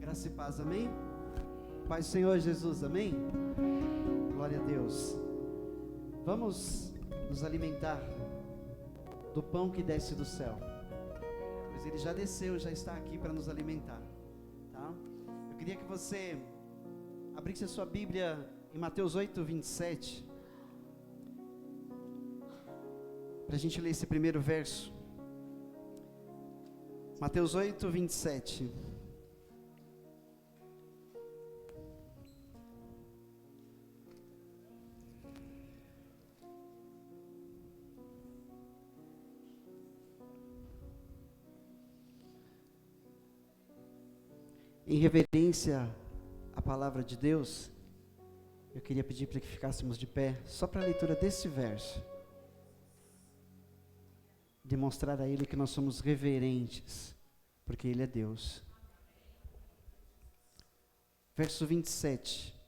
Graça e paz, amém? Pai do Senhor Jesus, amém? Glória a Deus. Vamos nos alimentar do pão que desce do céu, pois ele já desceu, já está aqui para nos alimentar, tá? Eu queria que você abrisse a sua Bíblia em Mateus 8, 27, para a gente ler esse primeiro verso. Mateus 8, 27. Em reverência à palavra de Deus, eu queria pedir para que ficássemos de pé, só para a leitura desse verso. Demonstrar a Ele que nós somos reverentes, porque Ele é Deus. Verso 27.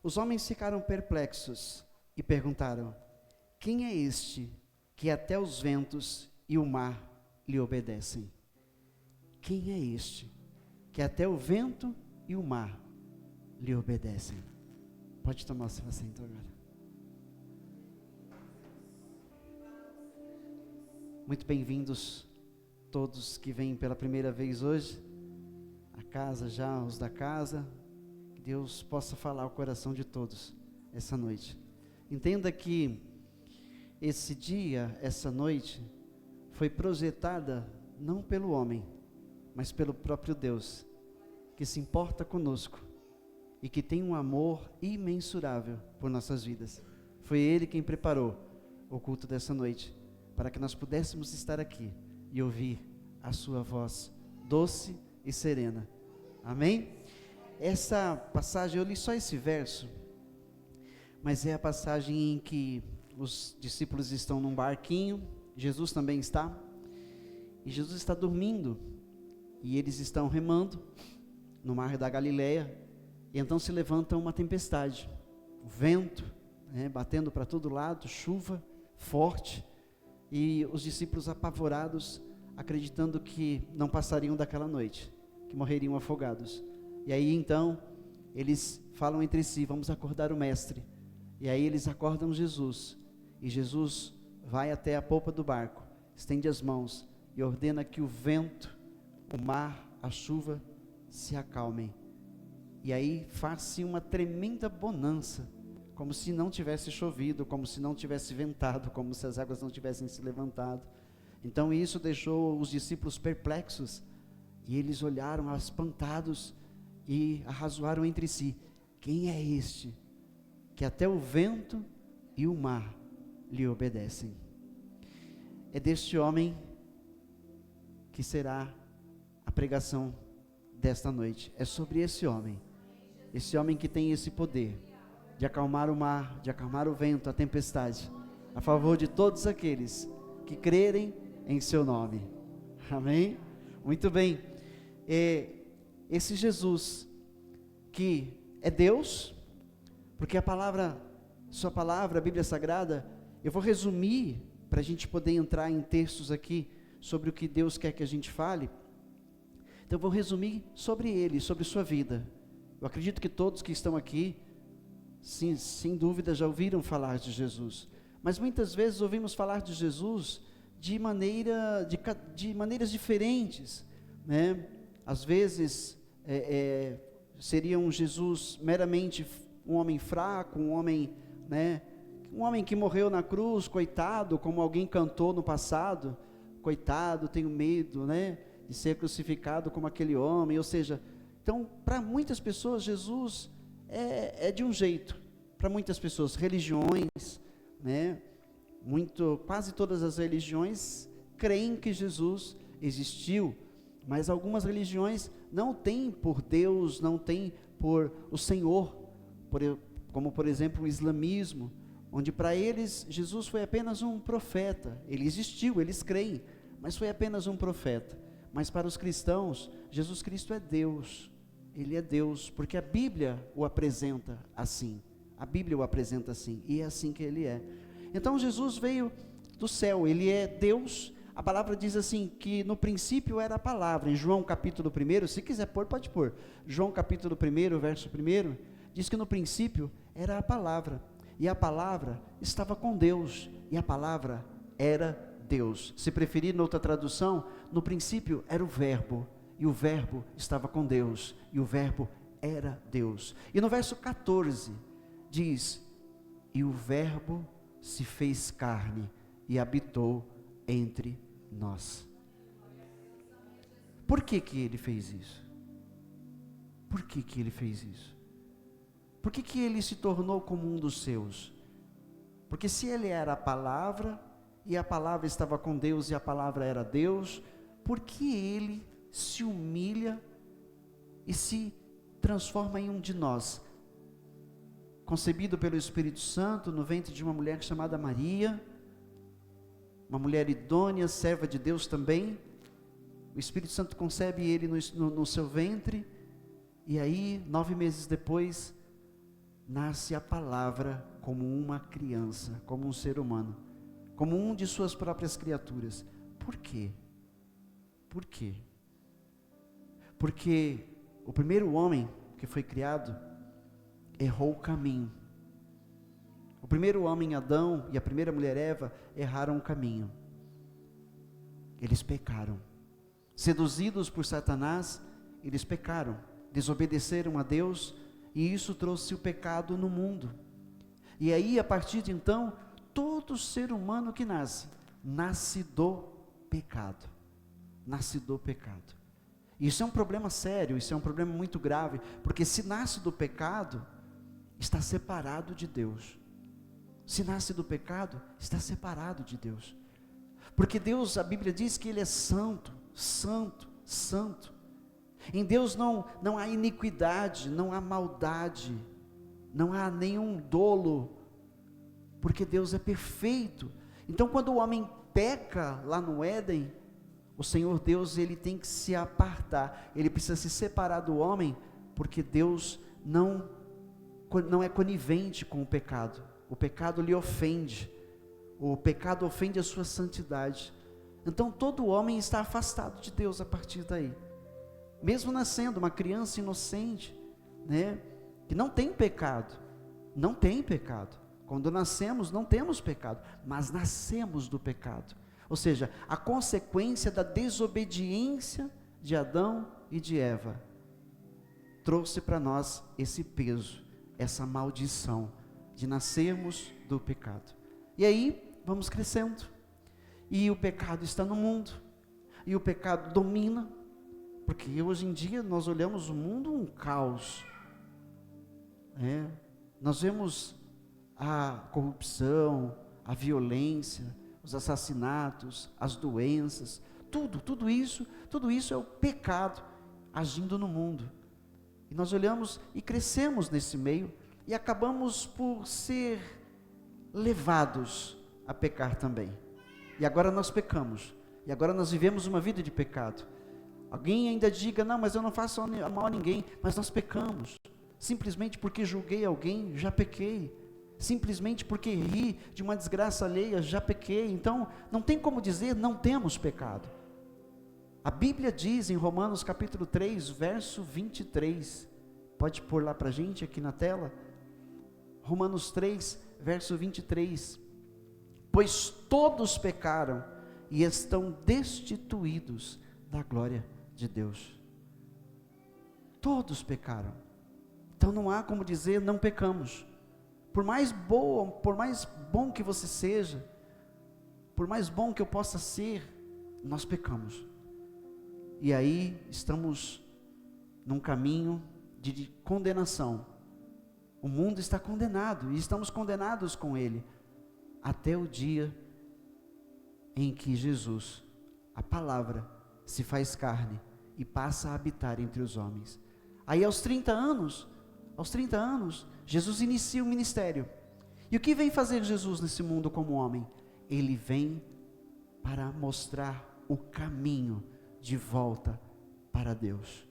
Os homens ficaram perplexos e perguntaram: quem é este que até os ventos e o mar lhe obedecem? Quem é este que até o vento e o mar lhe obedecem? Pode tomar o seu assento agora. Muito bem-vindos todos que vêm pela primeira vez hoje, a casa já, os da casa. Que Deus possa falar ao coração de todos essa noite. Entenda que esse dia, essa noite, foi projetada não pelo homem, mas pelo próprio Deus, que se importa conosco e que tem um amor imensurável por nossas vidas. Foi Ele quem preparou o culto dessa noite, para que nós pudéssemos estar aqui e ouvir a sua voz doce e serena. Amém? Essa passagem, eu li só esse verso, mas é a passagem em que os discípulos estão num barquinho, Jesus também está, e Jesus está dormindo, e eles estão remando no mar da Galileia, e então se levanta uma tempestade, o vento, batendo para todo lado, chuva forte, e os discípulos apavorados, acreditando que não passariam daquela noite, que morreriam afogados. E aí então, eles falam entre si: vamos acordar o mestre. E aí eles acordam Jesus, e Jesus vai até a polpa do barco, estende as mãos e ordena que o vento, o mar, a chuva se acalmem. E aí faz-se uma tremenda bonança, como se não tivesse chovido, como se não tivesse ventado, como se as águas não tivessem se levantado. Então isso deixou os discípulos perplexos, e eles olharam espantados e arrazoaram entre si: quem é este que até o vento e o mar lhe obedecem? É deste homem que será a pregação desta noite. É sobre esse homem que tem esse poder de acalmar o mar, de acalmar o vento, a tempestade, a favor de todos aqueles que crerem em seu nome. Amém? Muito bem. Esse Jesus que é Deus, porque sua palavra, a Bíblia Sagrada, eu vou resumir para a gente poder entrar em textos aqui sobre o que Deus quer que a gente fale. Então eu vou resumir sobre ele, sobre sua vida. Eu acredito que todos que estão aqui, sim, sem dúvida, já ouviram falar de Jesus, mas muitas vezes ouvimos falar de Jesus de maneiras diferentes, né? Às vezes seria um Jesus meramente um homem fraco, um homem que morreu na cruz, coitado, como alguém cantou no passado: coitado, tenho medo, de ser crucificado como aquele homem. Ou seja, então para muitas pessoas Jesus é de um jeito, para muitas pessoas, religiões, quase todas as religiões creem que Jesus existiu, mas algumas religiões não têm por Deus, não têm por o Senhor, como por exemplo o islamismo, onde para eles Jesus foi apenas um profeta. Ele existiu, eles creem, mas foi apenas um profeta. Mas para os cristãos, Jesus Cristo é Deus. Ele é Deus, porque a Bíblia o apresenta assim. A Bíblia o apresenta assim, e é assim que ele é. Então Jesus veio do céu, ele é Deus, a palavra diz assim, que no princípio era a palavra. Em João capítulo 1, se quiser pôr, pode pôr. João capítulo 1, verso 1, diz que no princípio era a palavra, e a palavra estava com Deus, e a palavra era Deus. Se preferir noutra tradução, no princípio era o verbo, e o verbo estava com Deus, e o verbo era Deus. E no verso 14, diz, e o verbo se fez carne, e habitou entre nós. Por que que ele fez isso? Por que que ele fez isso? Por que que ele se tornou como um dos seus? Porque se ele era a palavra, e a palavra estava com Deus, e a palavra era Deus, por que ele se humilha e se transforma em um de nós? Concebido pelo Espírito Santo, no ventre de uma mulher chamada Maria, uma mulher idônea, serva de Deus também, o Espírito Santo concebe ele no seu ventre, e aí, 9 meses depois, nasce a palavra como uma criança, como um ser humano, como um de suas próprias criaturas. Por quê? Por quê? Porque o primeiro homem que foi criado, errou o caminho. O primeiro homem, Adão, e a primeira mulher, Eva, erraram o caminho. Eles pecaram. Seduzidos por Satanás, eles pecaram, desobedeceram a Deus, e isso trouxe o pecado no mundo. E aí, a partir de então, todo ser humano que nasce do pecado. Nasce do pecado. Isso é um problema sério, isso é um problema muito grave, porque se nasce do pecado, está separado de Deus. Se nasce do pecado, está separado de Deus. Porque Deus, a Bíblia diz que Ele é santo, santo, santo. Em Deus não há iniquidade, não há maldade, não há nenhum dolo, porque Deus é perfeito. Então quando o homem peca lá no Éden, o Senhor Deus, Ele tem que se apartar, Ele precisa se separar do homem, porque Deus não é conivente com o pecado lhe ofende, o pecado ofende a sua santidade. Então todo homem está afastado de Deus a partir daí, mesmo nascendo uma criança inocente, né, que não tem pecado, quando nascemos não temos pecado, mas nascemos do pecado, ou seja, a consequência da desobediência de Adão e de Eva, trouxe para nós esse peso, essa maldição, de nascermos do pecado. E aí, vamos crescendo, e o pecado está no mundo, e o pecado domina, porque hoje em dia nós olhamos o mundo um caos, nós vemos a corrupção, a violência, os assassinatos, as doenças, tudo isso é o pecado agindo no mundo, e nós olhamos e crescemos nesse meio, e acabamos por ser levados a pecar também, e agora nós pecamos, e agora nós vivemos uma vida de pecado. Alguém ainda diga, não, mas eu não faço mal a ninguém, mas nós pecamos, simplesmente porque julguei alguém, já pequei, simplesmente porque ri de uma desgraça alheia, já pequei. Então, não tem como dizer, não temos pecado. A Bíblia diz em Romanos capítulo 3, verso 23, pode pôr lá para a gente aqui na tela, Romanos 3, verso 23, pois todos pecaram e estão destituídos da glória de Deus. Todos pecaram, então não há como dizer não pecamos, por mais bom que você seja, por mais bom que eu possa ser, nós pecamos, e aí estamos num caminho de condenação. O mundo está condenado, e estamos condenados com ele, até o dia em que Jesus, a palavra, se faz carne, e passa a habitar entre os homens. Aí aos 30 anos, Jesus inicia o ministério, e o que vem fazer Jesus nesse mundo como homem? Ele vem para mostrar o caminho de volta para Deus,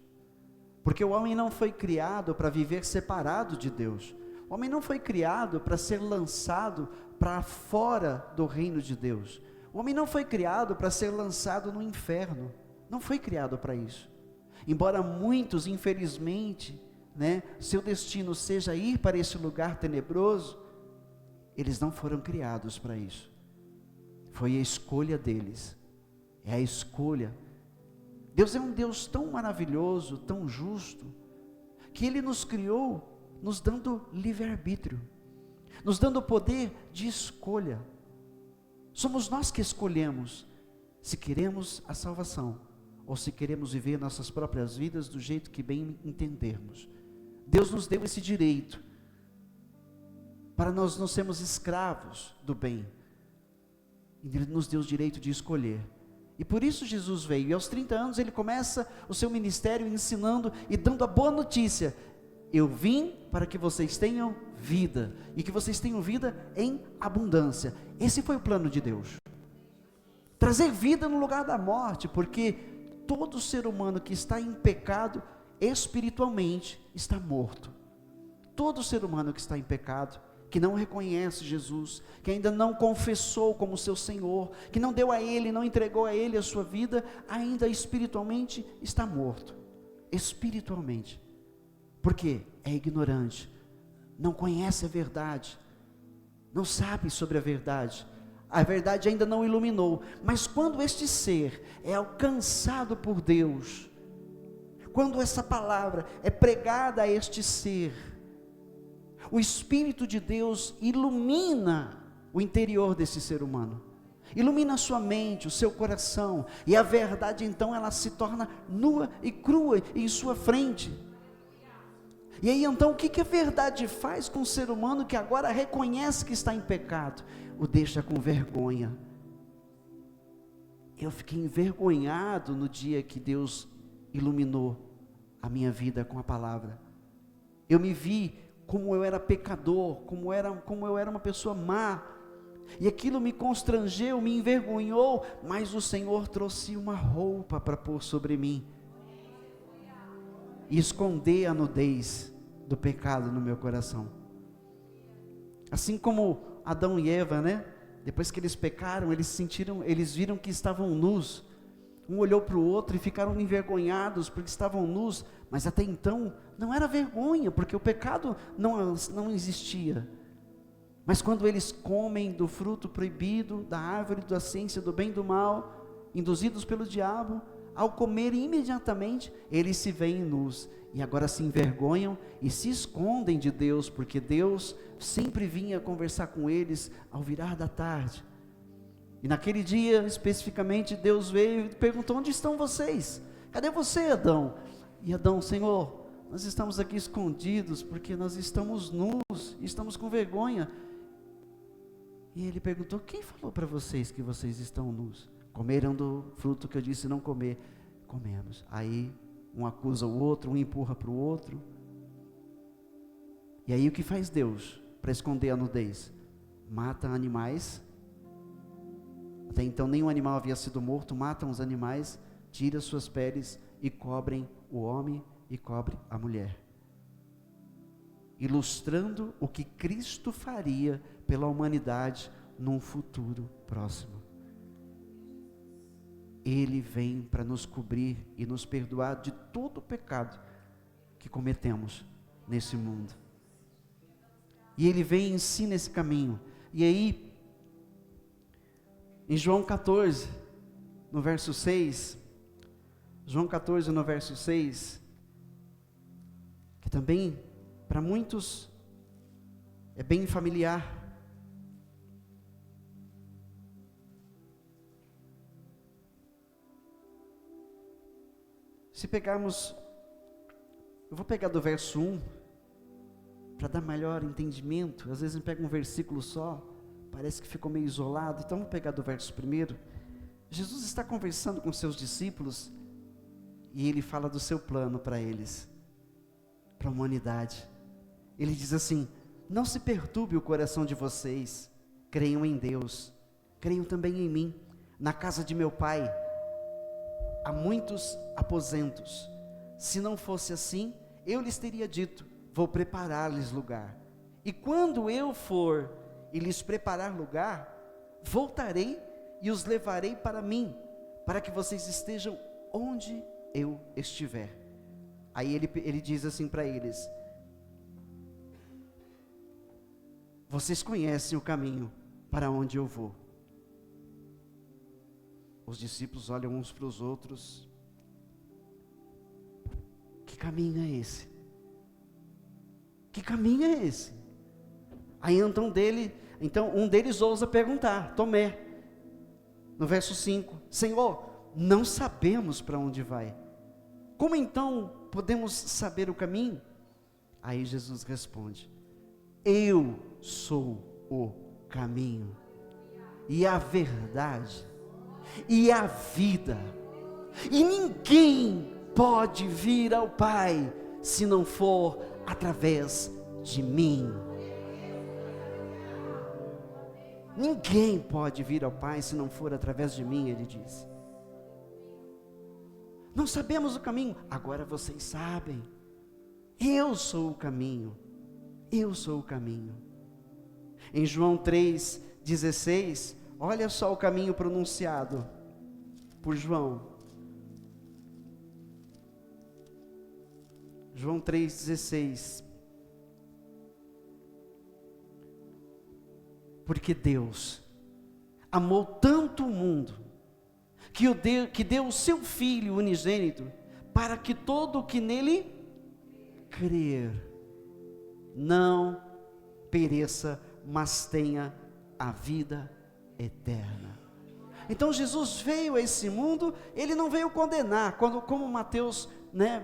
porque o homem não foi criado para viver separado de Deus, o homem não foi criado para ser lançado para fora do reino de Deus, O homem não foi criado para ser lançado no inferno, não foi criado para isso. Embora muitos, infelizmente, seu destino seja ir para esse lugar tenebroso, eles não foram criados para isso. Foi a escolha deles, é a escolha. Deus é um Deus tão maravilhoso, tão justo, que Ele nos criou, nos dando livre-arbítrio, nos dando o poder de escolha. Somos nós que escolhemos, se queremos a salvação, ou se queremos viver nossas próprias vidas do jeito que bem entendermos. Deus nos deu esse direito, para nós não sermos escravos do bem, Ele nos deu o direito de escolher. E por isso Jesus veio, e aos 30 anos ele começa o seu ministério ensinando e dando a boa notícia: eu vim para que vocês tenham vida, e que vocês tenham vida em abundância. Esse foi o plano de Deus, trazer vida no lugar da morte, porque todo ser humano que está em pecado, espiritualmente, está morto. Todo ser humano que está em pecado, que não reconhece Jesus, que ainda não confessou como seu Senhor, que não deu a Ele, não entregou a Ele a sua vida, ainda espiritualmente está morto, espiritualmente, porque é ignorante, não conhece a verdade, não sabe sobre a verdade ainda não iluminou. Mas quando este ser é alcançado por Deus, quando essa palavra é pregada a este ser, o Espírito de Deus ilumina o interior desse ser humano, ilumina a sua mente, o seu coração, e a verdade então ela se torna nua e crua em sua frente. E aí então o que a verdade faz com o ser humano que agora reconhece que está em pecado? O deixa com vergonha. Eu fiquei envergonhado no dia que Deus iluminou a minha vida com a palavra. Eu me vi como eu era pecador, como eu era uma pessoa má, e aquilo me constrangeu, me envergonhou, mas o Senhor trouxe uma roupa para pôr sobre mim, e esconder a nudez do pecado no meu coração. Assim como Adão e Eva, depois que eles pecaram, eles viram que estavam nus, um olhou para o outro e ficaram envergonhados porque estavam nus, mas até então não era vergonha, porque o pecado não existia. Mas quando eles comem do fruto proibido, da árvore da ciência do bem e do mal, induzidos pelo diabo, ao comerem imediatamente, eles se veem nus, e agora se envergonham e se escondem de Deus, porque Deus sempre vinha conversar com eles ao virar da tarde. E naquele dia, especificamente, Deus veio e perguntou: onde estão vocês? Cadê você, Adão? E Adão: Senhor, nós estamos aqui escondidos, porque nós estamos nus, estamos com vergonha. E ele perguntou: quem falou para vocês que vocês estão nus? Comeram do fruto que eu disse não comer? Comemos. Aí um acusa o outro, um empurra para o outro. E aí o que faz Deus para esconder a nudez? Mata animais. Até então nenhum animal havia sido morto. Matam os animais, tira suas peles e cobrem o homem e cobre a mulher, ilustrando o que Cristo faria pela humanidade num futuro próximo. Ele vem para nos cobrir e nos perdoar de todo o pecado que cometemos nesse mundo. E Ele vem e ensina esse caminho. E aí, em João 14, no verso 6, João 14, no verso 6, que também para muitos é bem familiar. Se pegarmos, eu vou pegar do verso 1, para dar maior entendimento. Às vezes a gente pega um versículo só, parece que ficou meio isolado, então vou pegar do verso 1. Jesus está conversando com seus discípulos, e Ele fala do seu plano para eles, para a humanidade. Ele diz assim: não se perturbe o coração de vocês, creiam em Deus, creiam também em mim. Na casa de meu Pai há muitos aposentos. Se não fosse assim, eu lhes teria dito: vou preparar-lhes lugar. E quando eu for e lhes preparar lugar, voltarei e os levarei para mim, para que vocês estejam onde eu estiver. Aí ele diz assim para eles: vocês conhecem o caminho para onde eu vou. Os discípulos olham uns para os outros: que caminho é esse? Que caminho é esse? Aí então um deles ousa perguntar, Tomé, no verso 5: Senhor, não sabemos para onde vai, como então podemos saber o caminho? Aí Jesus responde: eu sou o caminho, e a verdade, e a vida, e ninguém pode vir ao Pai, se não for através de mim. Ninguém pode vir ao Pai, se não for através de mim, ele diz. Não sabemos o caminho, agora vocês sabem. Eu sou o caminho, eu sou o caminho. Em João 3,16, olha só o caminho pronunciado por João. João 3,16. Porque Deus amou tanto o mundo, que deu o seu Filho unigênito, para que todo o que nele crer, não pereça, mas tenha a vida eterna. Então Jesus veio a esse mundo, ele não veio condenar, como Mateus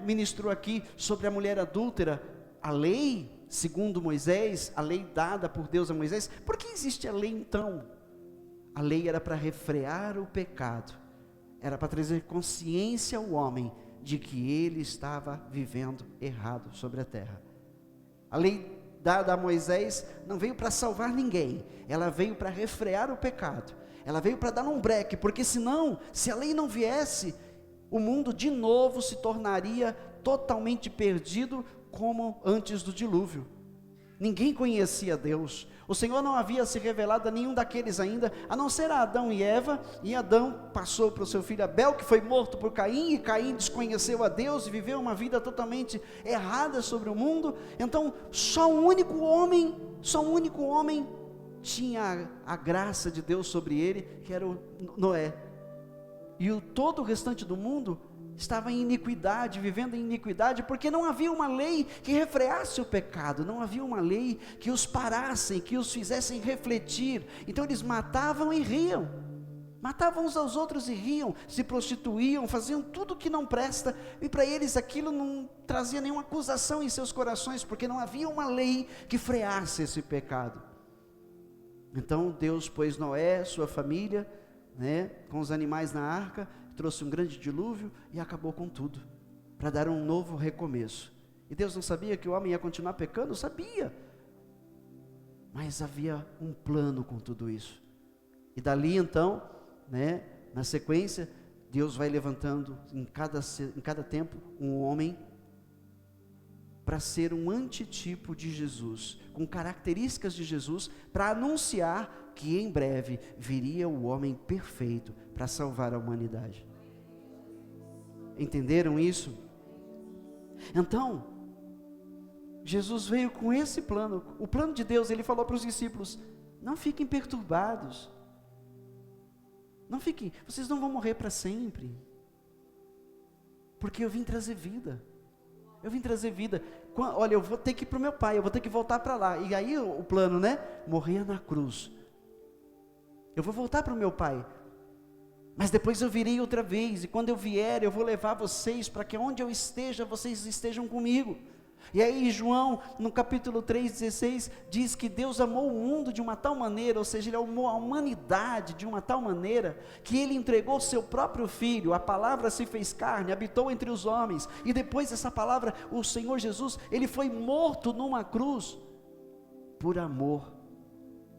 ministrou aqui sobre a mulher adúltera, a lei, segundo Moisés, a lei dada por Deus a Moisés. Por que existe a lei então? A lei era para refrear o pecado, era para trazer consciência ao homem de que ele estava vivendo errado sobre a terra. A lei dada a Moisés não veio para salvar ninguém, ela veio para refrear o pecado, ela veio para dar um breque, porque senão, se a lei não viesse, o mundo de novo se tornaria totalmente perdido, como antes do dilúvio. Ninguém conhecia Deus, o Senhor não havia se revelado a nenhum daqueles ainda, a não ser a Adão e Eva, e Adão passou para o seu filho Abel, que foi morto por Caim, e Caim desconheceu a Deus, e viveu uma vida totalmente errada sobre o mundo. Então só um único homem tinha a graça de Deus sobre ele, que era o Noé, e todo o restante do mundo estava em iniquidade, vivendo em iniquidade, porque não havia uma lei que refreasse o pecado, não havia uma lei que os parassem, que os fizessem refletir. Então eles matavam e riam, matavam uns aos outros e riam, se prostituíam, faziam tudo que não presta, e para eles aquilo não trazia nenhuma acusação em seus corações, porque não havia uma lei que freasse esse pecado. Então Deus pôs Noé, sua família, com os animais na arca, trouxe um grande dilúvio e acabou com tudo, para dar um novo recomeço. E Deus não sabia que o homem ia continuar pecando? Sabia, mas havia um plano com tudo isso. E dali então, na sequência, Deus vai levantando em cada tempo um homem, para ser um antitipo de Jesus, com características de Jesus, para anunciar que em breve viria o homem perfeito para salvar a humanidade. Entenderam isso? Então, Jesus veio com esse plano, o plano de Deus. Ele falou para os discípulos: não fiquem perturbados, vocês não vão morrer para sempre, porque eu vim trazer vida. Olha, eu vou ter que ir para o meu pai, eu vou ter que voltar para lá. E aí o plano, morrer na cruz. Eu vou voltar para o meu pai, mas depois eu virei outra vez, e quando eu vier, eu vou levar vocês, para que onde eu esteja, vocês estejam comigo. E aí João, no capítulo 3,16, diz que Deus amou o mundo de uma tal maneira, ou seja, Ele amou a humanidade de uma tal maneira, que Ele entregou o seu próprio Filho. A palavra se fez carne, habitou entre os homens, e depois dessa palavra, o Senhor Jesus, Ele foi morto numa cruz, por amor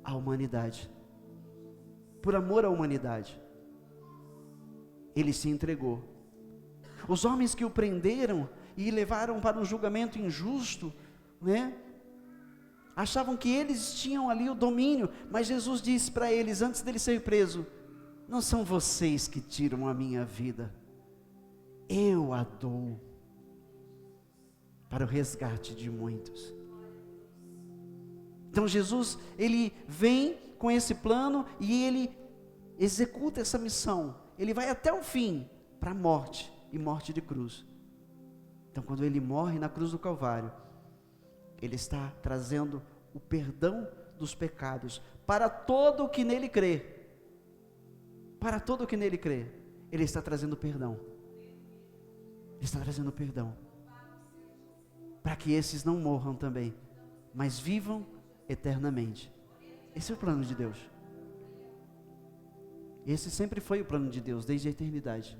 à humanidade. Por amor à humanidade, Ele se entregou. Os homens que o prenderam e levaram para um julgamento injusto, achavam que eles tinham ali o domínio, mas Jesus disse para eles, antes dele ser preso: não são vocês que tiram a minha vida, eu a dou para o resgate de muitos. Então Jesus, ele vem com esse plano e ele executa essa missão. Ele vai até o fim, para a morte, e morte de cruz. Então quando ele morre na cruz do Calvário, ele está trazendo o perdão dos pecados para todo o que nele crê. Para todo o que nele crê, ele está trazendo perdão. Ele está trazendo perdão. Para que esses não morram também, mas vivam eternamente. Esse é o plano de Deus. Esse sempre foi o plano de Deus, desde a eternidade.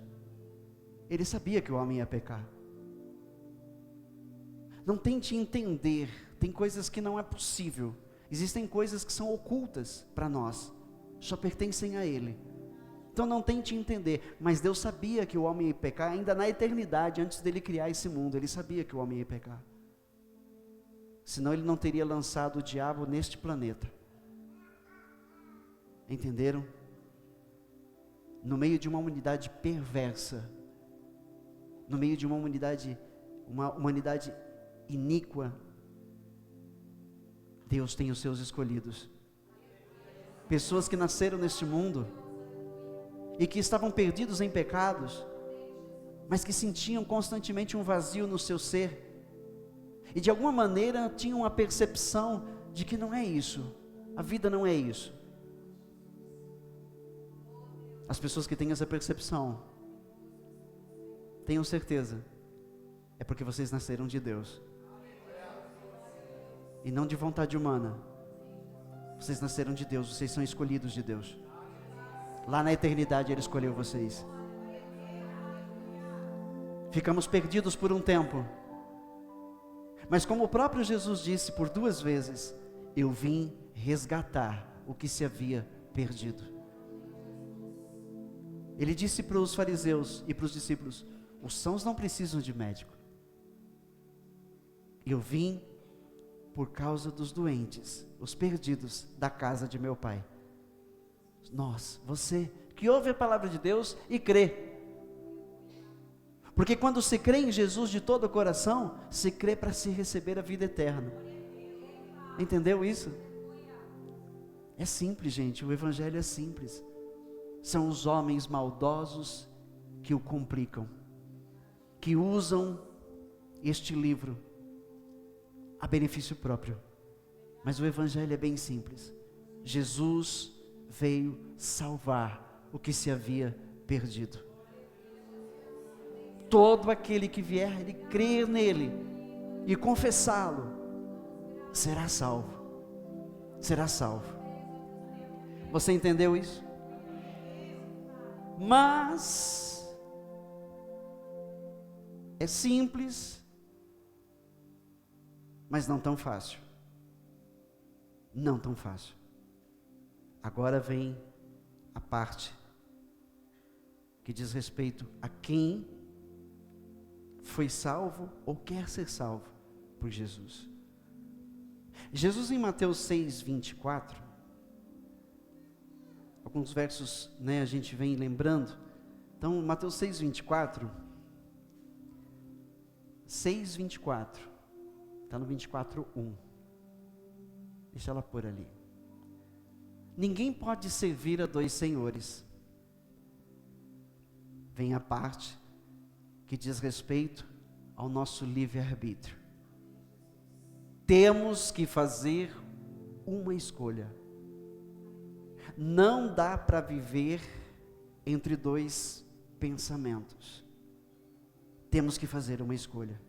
Ele sabia que o homem ia pecar. Não tente entender, tem coisas que não é possível. Existem coisas que são ocultas para nós, só pertencem a Ele. Então não tente entender, mas Deus sabia que o homem ia pecar, ainda na eternidade, antes dele criar esse mundo, Ele sabia que o homem ia pecar. Senão Ele não teria lançado o diabo neste planeta. Entenderam? No meio de uma humanidade perversa, no meio de uma humanidade iníqua, Deus tem os seus escolhidos. Pessoas que nasceram neste mundo e que estavam perdidos em pecados, mas que sentiam constantemente um vazio no seu ser, e de alguma maneira tinham a percepção de que não é isso, a vida não é isso. As pessoas que têm essa percepção, tenham certeza, é porque vocês nasceram de Deus, e não de vontade humana. Vocês nasceram de Deus, vocês são escolhidos de Deus. Lá na eternidade Ele escolheu vocês. Ficamos perdidos por um tempo, mas como o próprio Jesus disse por 2 vezes, eu vim resgatar o que se havia perdido. Ele disse para os fariseus e para os discípulos, os sãos não precisam de médico. Eu vim por causa dos doentes, os perdidos da casa de meu Pai. Nós, você, que ouve a palavra de Deus e crê. Porque quando se crê em Jesus de todo o coração, se crê para se receber a vida eterna. Entendeu isso? É simples, gente, o Evangelho é simples. São os homens maldosos que o complicam, que usam este livro a benefício próprio. Mas o Evangelho é bem simples. Jesus veio salvar o que se havia perdido. Todo aquele que vier e crer nele e confessá-lo, será salvo. Será salvo. Você entendeu isso? Mas é simples, mas não tão fácil. Não tão fácil. Agora vem a parte que diz respeito a quem foi salvo ou quer ser salvo por Jesus. Jesus em Mateus 6, 24, alguns versos, a gente vem lembrando. Então, Mateus 6, 24, 6, 24, está no 24, 1, deixa ela por ali. Ninguém pode servir a 2 senhores. Vem a parte que diz respeito ao nosso livre-arbítrio. Temos que fazer uma escolha. Não dá para viver entre 2 pensamentos. Temos que fazer uma escolha.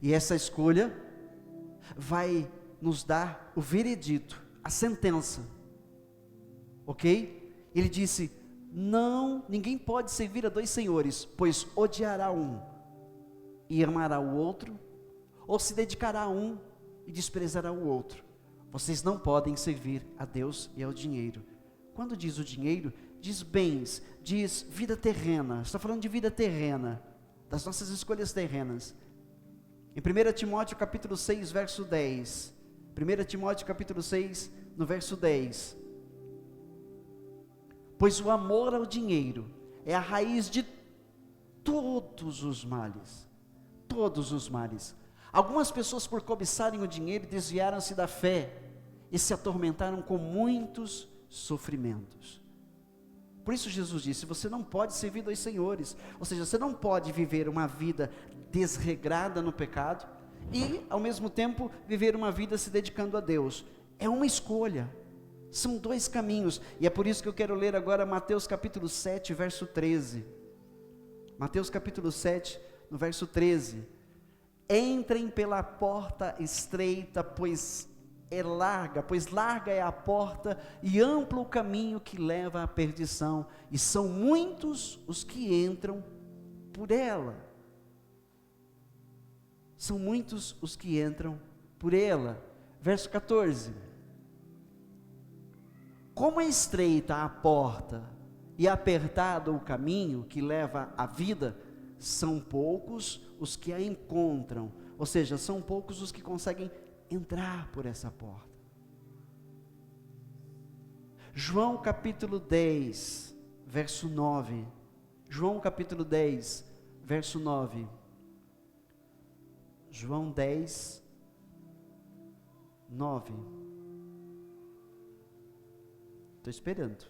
E essa escolha vai nos dar o veredito, a sentença. Ok? Ele disse, ninguém pode servir a 2 senhores, pois odiará um e amará o outro, ou se dedicará a um e desprezará o outro. Vocês não podem servir a Deus e ao dinheiro. Quando diz o dinheiro, diz bens, diz vida terrena. Está falando de vida terrena, das nossas escolhas terrenas. Em 1 Timóteo capítulo 6, verso 10. 1 Timóteo capítulo 6, no verso 10. pois o amor ao dinheiro é a raiz de todos os males. Todos os males. Algumas pessoas, por cobiçarem o dinheiro, desviaram-se da fé e se atormentaram com muitos sofrimentos. Por isso Jesus disse: você não pode servir dois senhores. Ou seja, você não pode viver uma vida desregrada no pecado e, ao mesmo tempo, viver uma vida se dedicando a Deus. É uma escolha. São dois caminhos. E é por isso que eu quero ler agora Mateus capítulo 7, verso 13. Mateus capítulo 7, no verso 13. Entrem pela porta estreita, pois larga é a porta e amplo o caminho que leva à perdição, e são muitos os que entram por ela. São muitos os que entram por ela. Verso 14. Como é estreita a porta e apertado o caminho que leva à vida, são poucos os que a encontram. Ou seja, são poucos os que conseguem entrar por essa porta. João capítulo 10, verso 9. João capítulo 10, verso 9. João 10, 9. Estou esperando.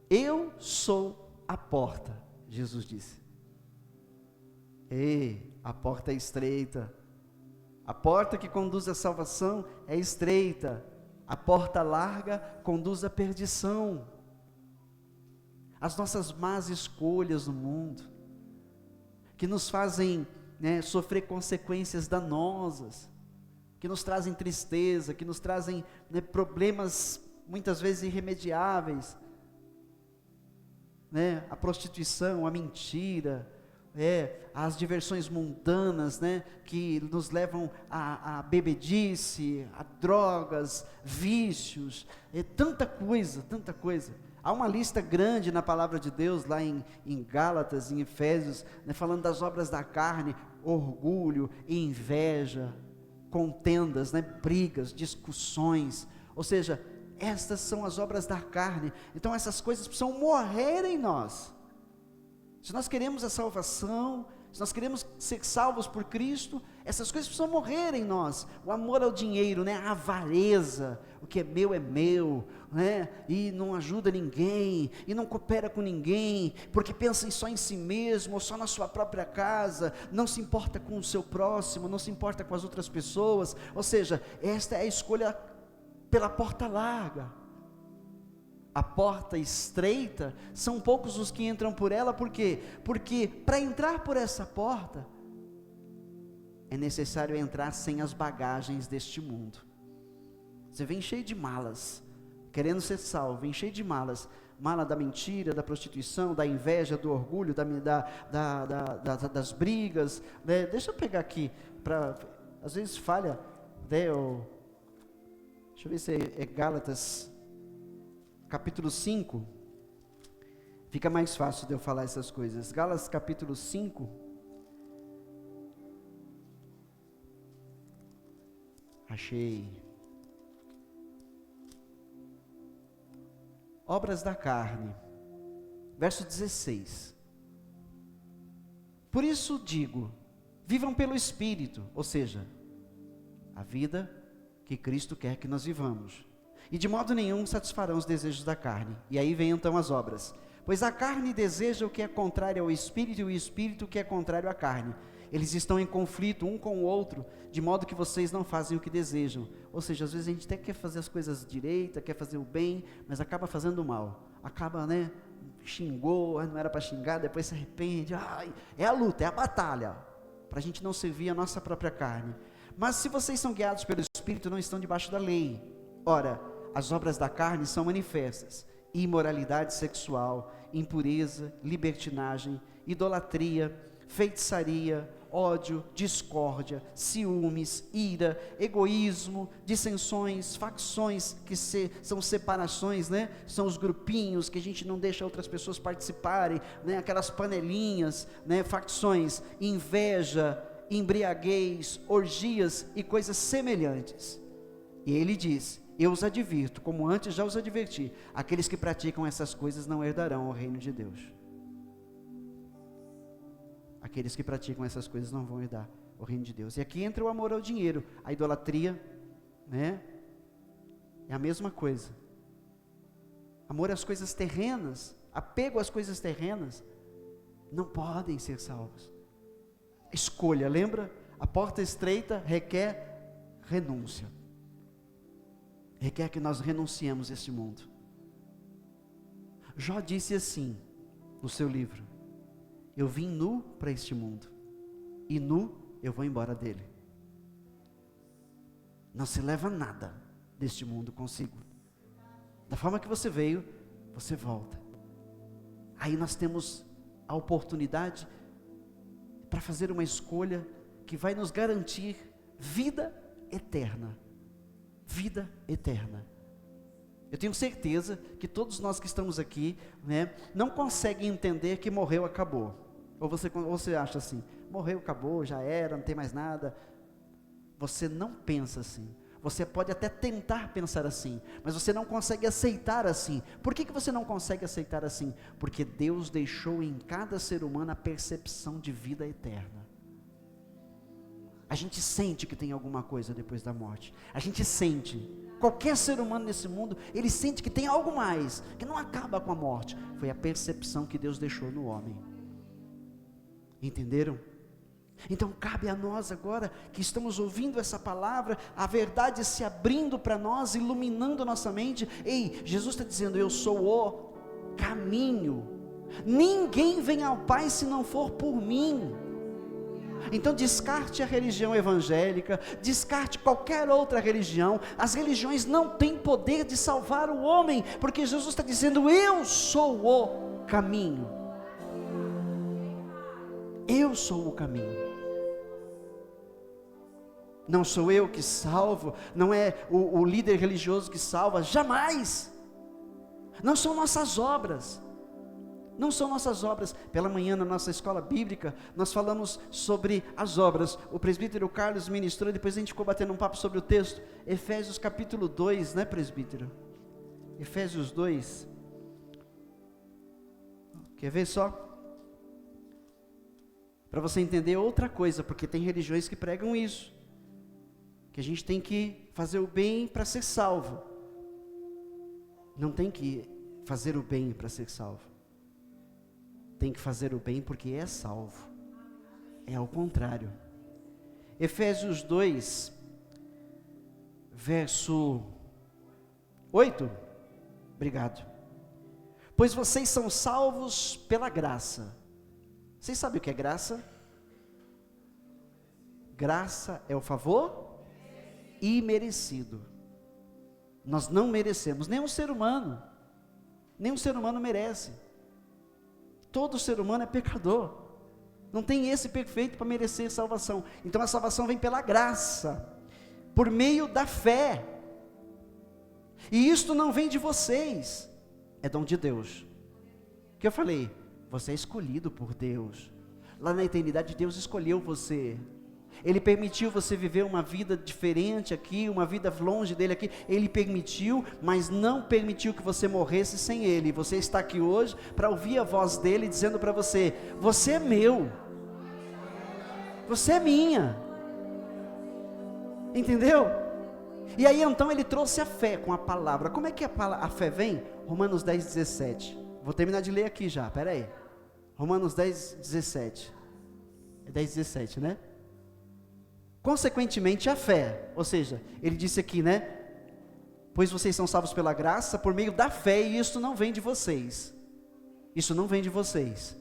Eu sou a porta, Jesus disse. Ei, a porta é estreita. A porta que conduz à salvação é estreita. A porta larga conduz à perdição. As nossas más escolhas no mundo, que nos fazem sofrer consequências danosas, que nos trazem tristeza, que nos trazem problemas muitas vezes irremediáveis, a prostituição, a mentira, as diversões mundanas, que nos levam a bebedice, a drogas, vícios, tanta coisa. Há uma lista grande na palavra de Deus, lá em Gálatas, em Efésios, falando das obras da carne: orgulho, inveja, contendas, brigas, discussões. Ou seja, estas são as obras da carne. Então essas coisas precisam morrer em nós. Se nós queremos a salvação, se nós queremos ser salvos por Cristo, essas coisas precisam morrer em nós. O amor ao dinheiro, a avareza, o que é meu, e não ajuda ninguém, e não coopera com ninguém, porque pensa só em si mesmo, ou só na sua própria casa, não se importa com o seu próximo, não se importa com as outras pessoas. Ou seja, esta é a escolha pela porta larga. A porta estreita, são poucos os que entram por ela. Por quê? Porque para entrar por essa porta, é necessário entrar sem as bagagens deste mundo. Você vem cheio de malas, querendo ser salvo, vem cheio de malas. Mala da mentira, da prostituição, da inveja, do orgulho, das brigas. Deixa eu pegar aqui, às vezes falha, deixa eu ver se é Gálatas capítulo 5, fica mais fácil de eu falar essas coisas. Gálatas capítulo 5, achei. Obras da carne, verso 16. Por isso digo, vivam pelo Espírito, ou seja, a vida que Cristo quer que nós vivamos. E de modo nenhum satisfarão os desejos da carne. E aí vem então as obras. Pois a carne deseja o que é contrário ao Espírito, e o Espírito o que é contrário à carne. Eles estão em conflito um com o outro, de modo que vocês não fazem o que desejam. Ou seja, às vezes a gente até quer fazer as coisas direita, quer fazer o bem, mas acaba fazendo o mal. Acaba, xingou, não era para xingar, depois se arrepende. É a luta, é a batalha, para a gente não servir a nossa própria carne. Mas se vocês são guiados pelo Espírito, não estão debaixo da lei. Ora, as obras da carne são manifestas: imoralidade sexual, impureza, libertinagem, idolatria, feitiçaria, ódio, discórdia, ciúmes, ira, egoísmo, dissensões, facções, que são separações, são os grupinhos que a gente não deixa outras pessoas participarem, aquelas panelinhas, facções, inveja, embriaguez, orgias e coisas semelhantes. E ele diz: eu os advirto, como antes já os adverti, aqueles que praticam essas coisas não herdarão o reino de Deus. Aqueles que praticam essas coisas não vão herdar o reino de Deus. E aqui entra o amor ao dinheiro, a idolatria, né? É a mesma coisa. Amor às coisas terrenas, apego às coisas terrenas, não podem ser salvos. Escolha, lembra? A porta estreita requer renúncia. Requer que nós renunciemos a este mundo. Jó disse assim, no seu livro: eu vim nu para este mundo, e nu eu vou embora dele. Não se leva nada deste mundo consigo. Da forma que você veio, você volta. Aí nós temos a oportunidade para fazer uma escolha que vai nos garantir vida eterna. Vida eterna. Eu tenho certeza que todos nós que estamos aqui, né, não conseguem entender que morreu, acabou. Ou você acha assim, morreu, acabou, já era, não tem mais nada. Você não pensa assim. Você pode até tentar pensar assim, mas você não consegue aceitar assim. Por que você não consegue aceitar assim? Porque Deus deixou em cada ser humano a percepção de vida eterna. A gente sente que tem alguma coisa depois da morte. A gente sente. Qualquer ser humano nesse mundo, ele sente que tem algo mais, que não acaba com a morte. Foi a percepção que Deus deixou no homem. Entenderam? Então cabe a nós agora, que estamos ouvindo essa palavra, a verdade se abrindo para nós, iluminando a nossa mente. Ei, Jesus está dizendo, eu sou o caminho. Ninguém vem ao Pai se não for por mim. Então descarte a religião evangélica, descarte qualquer outra religião. As religiões não têm poder de salvar o homem, porque Jesus está dizendo, eu sou o caminho. Eu sou o caminho. Não sou eu que salvo, não é o líder religioso que salva, jamais. Não são nossas obras. Não são nossas obras. Pela manhã na nossa escola bíblica, nós falamos sobre as obras. O presbítero Carlos ministrou, depois a gente ficou batendo um papo sobre o texto. Efésios capítulo 2, né, presbítero? Efésios 2. Quer ver só? Para você entender outra coisa, porque tem religiões que pregam isso. Que a gente tem que fazer o bem para ser salvo. Não tem que fazer o bem para ser salvo. Tem que fazer o bem porque é salvo. É ao contrário. Efésios 2, verso 8. Obrigado. Pois vocês são salvos pela graça. Vocês sabem o que é graça? Graça é o favor imerecido. Nós não merecemos, nenhum ser humano merece. Todo ser humano é pecador, não tem esse perfeito para merecer salvação. Então a salvação vem pela graça, por meio da fé, e isto não vem de vocês, é dom de Deus. O que eu falei? Você é escolhido por Deus. Lá na eternidade Deus escolheu você. Ele permitiu você viver uma vida diferente aqui, uma vida longe dele aqui. Ele permitiu, mas não permitiu que você morresse sem ele. Você está aqui hoje para ouvir a voz dele dizendo para você: você é meu, você é minha. Entendeu? E aí então ele trouxe a fé com a palavra. Como é que a fé vem? Romanos 10, 17. Vou terminar de ler aqui já, espera aí. Romanos 10, 17. É 10, 17, né? Consequentemente a fé, ou seja, ele disse aqui, né? Pois vocês são salvos pela graça, por meio da fé, e isso não vem de vocês. Isso não vem de vocês.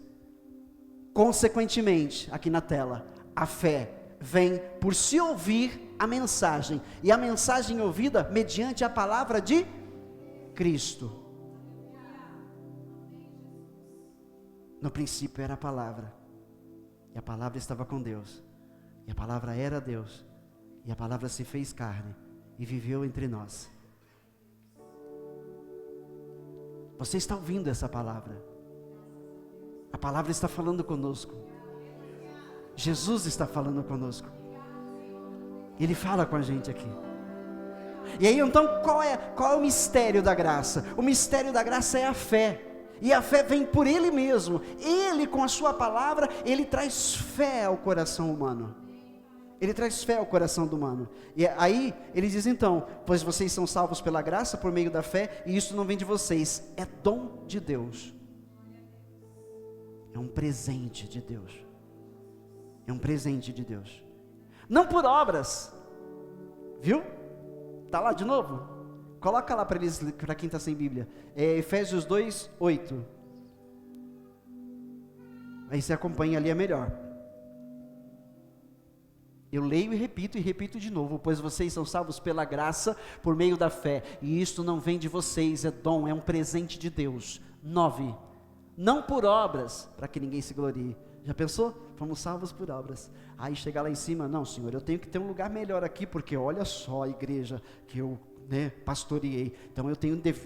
Consequentemente, aqui na tela, a fé vem por se ouvir a mensagem, e a mensagem ouvida mediante a palavra de Cristo. No princípio era a palavra, e a palavra estava com Deus. E a palavra era Deus, e a palavra se fez carne, e viveu entre nós. Você está ouvindo essa palavra? A palavra está falando conosco. Jesus está falando conosco. Ele fala com a gente aqui. E aí então qual é o mistério da graça? O mistério da graça é a fé. E a fé vem por Ele mesmo. Ele, com a sua palavra, Ele traz fé ao coração humano. Ele traz fé ao coração do humano. E aí, ele diz então, pois vocês são salvos pela graça, por meio da fé, e isso não vem de vocês, é dom de Deus. É um presente de Deus. É um presente de Deus. Não por obras. Viu? Está lá de novo? Coloca lá para quem está sem Bíblia. É Efésios 2, 8. Aí você acompanha ali, é melhor. Eu leio e repito de novo. Pois vocês são salvos pela graça, por meio da fé. E isto não vem de vocês, é dom, é um presente de Deus. 9. Não por obras, para que ninguém se glorie. Já pensou? Fomos salvos por obras. Aí chegar lá em cima, não, Senhor, eu tenho que ter um lugar melhor aqui, porque olha só a igreja que eu pastoreei, então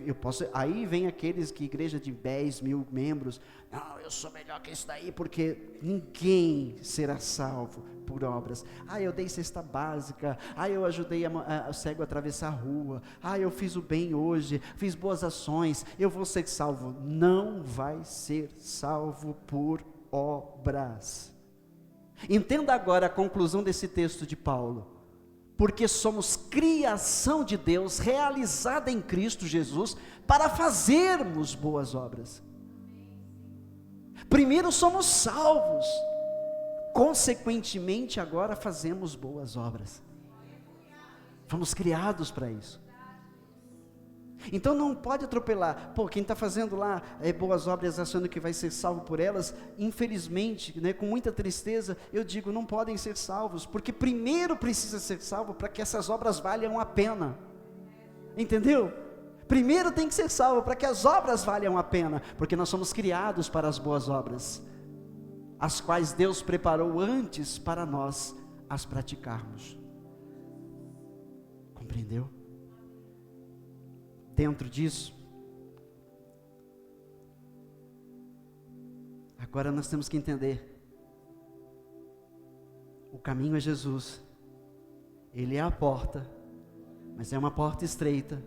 eu posso, aí vem aqueles que igreja de 10 mil membros, não, eu sou melhor que isso daí, porque ninguém será salvo por obras. Eu dei cesta básica, eu ajudei o cego a atravessar a rua, eu fiz o bem hoje, fiz boas ações, eu vou ser salvo. Não vai ser salvo por obras. Entenda agora a conclusão desse texto de Paulo. Porque somos criação de Deus, realizada em Cristo Jesus, para fazermos boas obras. Primeiro somos salvos, consequentemente agora fazemos boas obras. Fomos criados para isso. Então não pode atropelar. Quem está fazendo lá boas obras achando que vai ser salvo por elas, infelizmente, com muita tristeza, eu digo, não podem ser salvos, porque primeiro precisa ser salvo para que essas obras valham a pena. Entendeu? Primeiro tem que ser salvo para que as obras valham a pena, porque nós somos criados para as boas obras, as quais Deus preparou antes para nós as praticarmos. Compreendeu? Dentro disso, agora nós temos que entender, o caminho é Jesus, Ele é a porta, mas é uma porta estreita,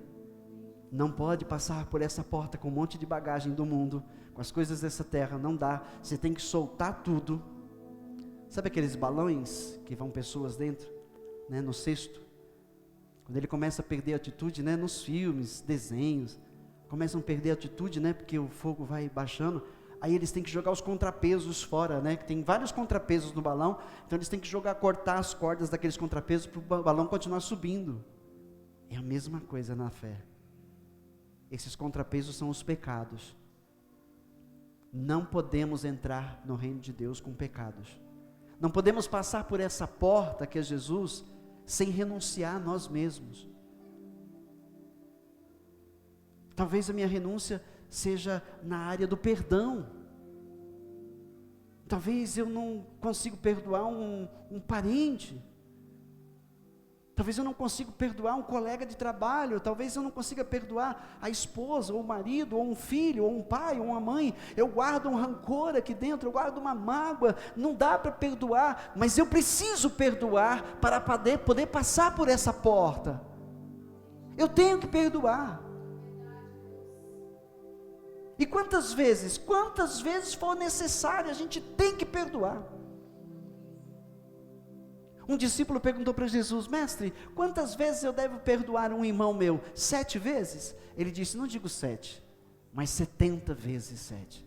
não pode passar por essa porta com um monte de bagagem do mundo, com as coisas dessa terra, não dá, você tem que soltar tudo. Sabe aqueles balões que vão pessoas dentro, no cesto? Quando ele começa a perder a atitude, nos filmes, desenhos, começam a perder a atitude, porque o fogo vai baixando, aí eles têm que jogar os contrapesos fora, que tem vários contrapesos no balão, então eles têm que cortar as cordas daqueles contrapesos para o balão continuar subindo. É a mesma coisa na fé. Esses contrapesos são os pecados. Não podemos entrar no reino de Deus com pecados. Não podemos passar por essa porta que é Jesus, sem renunciar a nós mesmos. Talvez a minha renúncia seja na área do perdão. Talvez eu não consiga perdoar um parente. Talvez eu não consiga perdoar um colega de trabalho, talvez eu não consiga perdoar a esposa, ou o marido, ou um filho, ou um pai, ou uma mãe. Eu guardo um rancor aqui dentro, eu guardo uma mágoa, não dá para perdoar, mas eu preciso perdoar para poder passar por essa porta. Eu tenho que perdoar. E quantas vezes for necessário, a gente tem que perdoar. Um discípulo perguntou para Jesus: mestre, quantas vezes eu devo perdoar um irmão meu? 7 vezes? Ele disse: não digo 7, mas 70 vezes 7.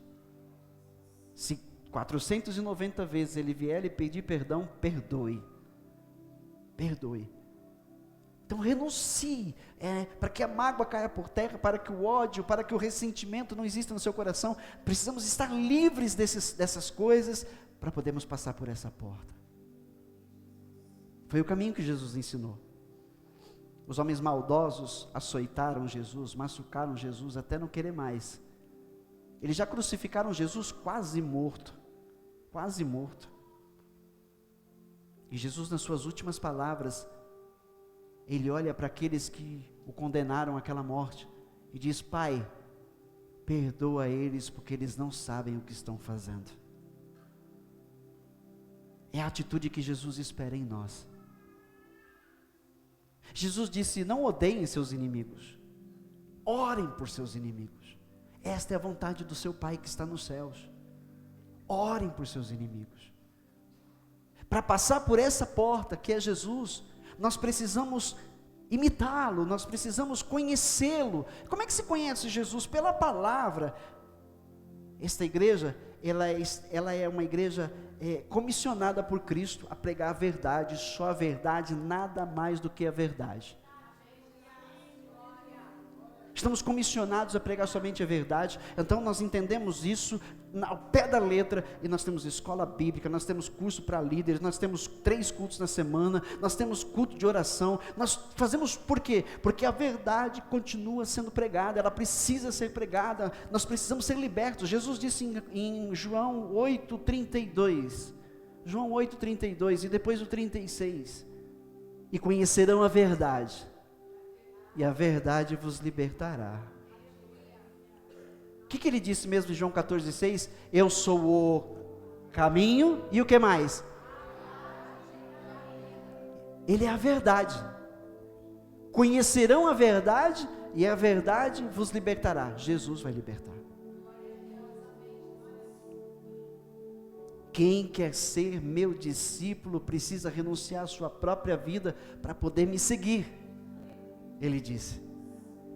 Se 490 vezes ele vier lhe pedir perdão, perdoe. Perdoe. Então renuncie, para que a mágoa caia por terra, para que o ódio, para que o ressentimento não exista no seu coração. Precisamos estar livres dessas coisas, para podermos passar por essa porta. Foi o caminho que Jesus ensinou. Os homens maldosos açoitaram Jesus, machucaram Jesus até não querer mais. Eles já crucificaram Jesus quase morto. Quase morto. E Jesus, nas suas últimas palavras, ele olha para aqueles que o condenaram àquela morte e diz: Pai, perdoa eles porque eles não sabem o que estão fazendo. É a atitude que Jesus espera em nós. Jesus disse: não odeiem seus inimigos, orem por seus inimigos. Esta é a vontade do seu Pai que está nos céus. Orem por seus inimigos. Para passar por essa porta que é Jesus, nós precisamos imitá-lo, nós precisamos conhecê-lo. Como é que se conhece Jesus? Pela palavra. Esta igreja, ela é uma igreja comissionada por Cristo a pregar a verdade, só a verdade, nada mais do que a verdade. Estamos comissionados a pregar somente a verdade. Então nós entendemos isso ao pé da letra, e nós temos escola bíblica, nós temos curso para líderes, nós temos 3 cultos na semana, nós temos culto de oração, nós fazemos por quê? Porque a verdade continua sendo pregada, ela precisa ser pregada, nós precisamos ser libertos. Jesus disse em João 8:32, João 8:32 e depois o 36, e conhecerão a verdade, e a verdade vos libertará. O que ele disse mesmo em João 14:6? Eu sou o caminho e o que mais? Ele é a verdade. Conhecerão a verdade e a verdade vos libertará. Jesus vai libertar. Quem quer ser meu discípulo precisa renunciar à sua própria vida para poder me seguir. Ele disse.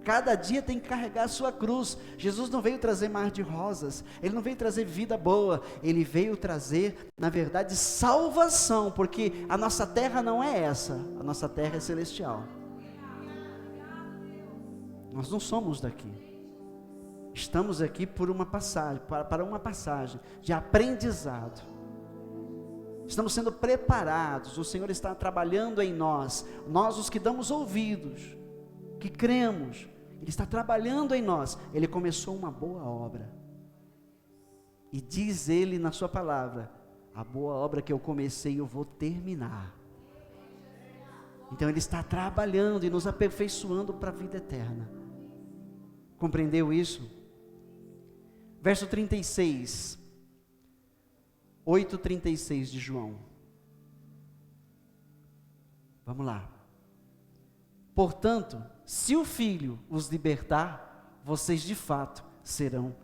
Cada dia tem que carregar a sua cruz. Jesus não veio trazer mar de rosas, Ele não veio trazer vida boa, Ele veio trazer, na verdade, salvação, porque a nossa terra não é essa, a nossa terra é celestial. Nós não somos daqui, estamos aqui por uma passagem, para uma passagem de aprendizado. Estamos sendo preparados, o Senhor está trabalhando em nós os que damos ouvidos, que cremos, Ele está trabalhando em nós. Ele começou uma boa obra, e diz Ele na sua palavra: a boa obra que eu comecei eu vou terminar. Então Ele está trabalhando e nos aperfeiçoando para a vida eterna. Compreendeu isso? Verso 36, 8:36 de João, vamos lá. Portanto, se o Filho os libertar, vocês de fato serão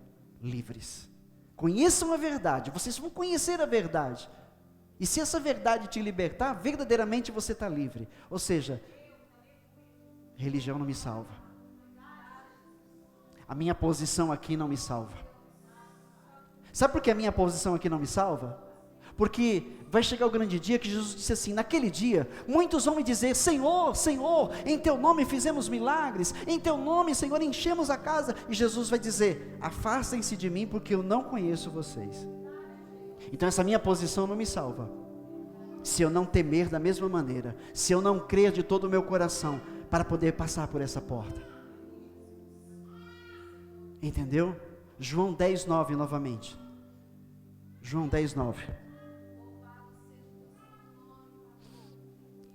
livres. Conheçam a verdade, vocês vão conhecer a verdade, e se essa verdade te libertar, verdadeiramente você está livre. Ou seja, religião não me salva, a minha posição aqui não me salva. Sabe por que a minha posição aqui não me salva? Porque vai chegar o grande dia que Jesus disse assim: naquele dia, muitos vão me dizer: Senhor, Senhor, em Teu nome fizemos milagres, em Teu nome, Senhor, enchemos a casa. E Jesus vai dizer: afastem-se de mim, porque eu não conheço vocês. Então essa minha posição não me salva, se eu não temer da mesma maneira, se eu não crer de todo o meu coração, para poder passar por essa porta. Entendeu? João 10:9 novamente. João 10:9.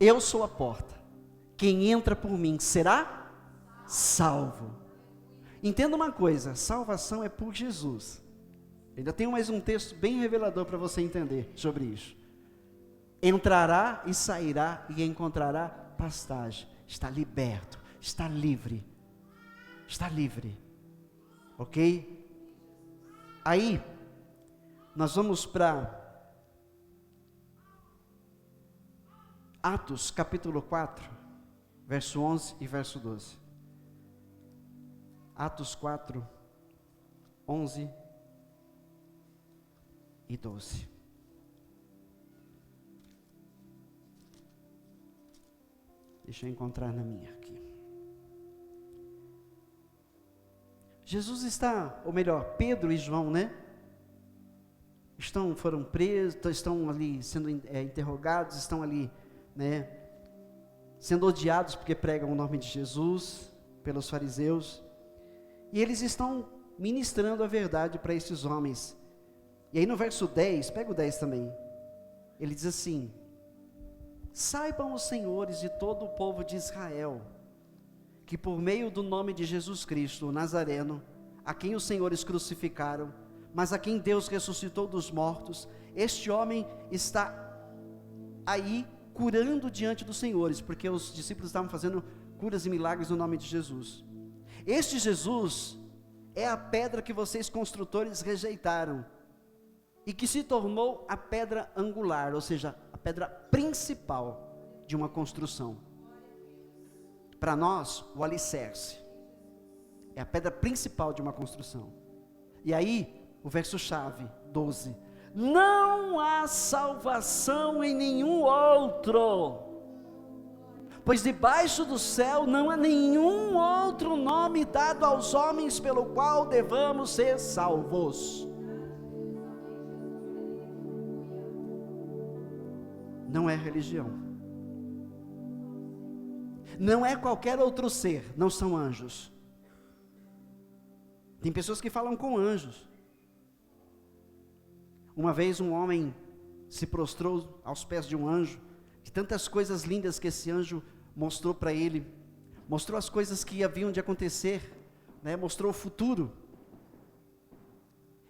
Eu sou a porta, quem entra por mim será salvo. Entenda uma coisa, salvação é por Jesus. Ainda tem mais um texto bem revelador para você entender sobre isso. Entrará e sairá e encontrará pastagem. Está liberto, está livre. Está livre. Ok? Aí, nós vamos para Atos capítulo 4, verso 11 e verso 12. Atos 4, 11 e 12. Deixa eu encontrar na minha aqui. Jesus está, ou melhor, Pedro e João, né? Foram presos, estão ali sendo interrogados, estão ali, né, sendo odiados porque pregam o nome de Jesus pelos fariseus, e eles estão ministrando a verdade para esses homens. E aí no verso 10, pega o 10 também, ele diz assim: saibam os senhores e todo o povo de Israel, que por meio do nome de Jesus Cristo, o Nazareno, a quem os senhores crucificaram, mas a quem Deus ressuscitou dos mortos, este homem está aí curando diante dos senhores, porque os discípulos estavam fazendo curas e milagres no nome de Jesus. Este Jesus é a pedra que vocês construtores rejeitaram, e que se tornou a pedra angular, ou seja, a pedra principal de uma construção. Para nós, o alicerce é a pedra principal de uma construção. E aí, o verso-chave, 12. Não há salvação em nenhum outro, pois debaixo do céu não há nenhum outro nome dado aos homens pelo qual devamos ser salvos. Não é religião, não é qualquer outro ser, não são anjos. Tem pessoas que falam com anjos. Uma vez um homem se prostrou aos pés de um anjo, de tantas coisas lindas que esse anjo mostrou para ele, mostrou as coisas que haviam de acontecer, né? Mostrou o futuro.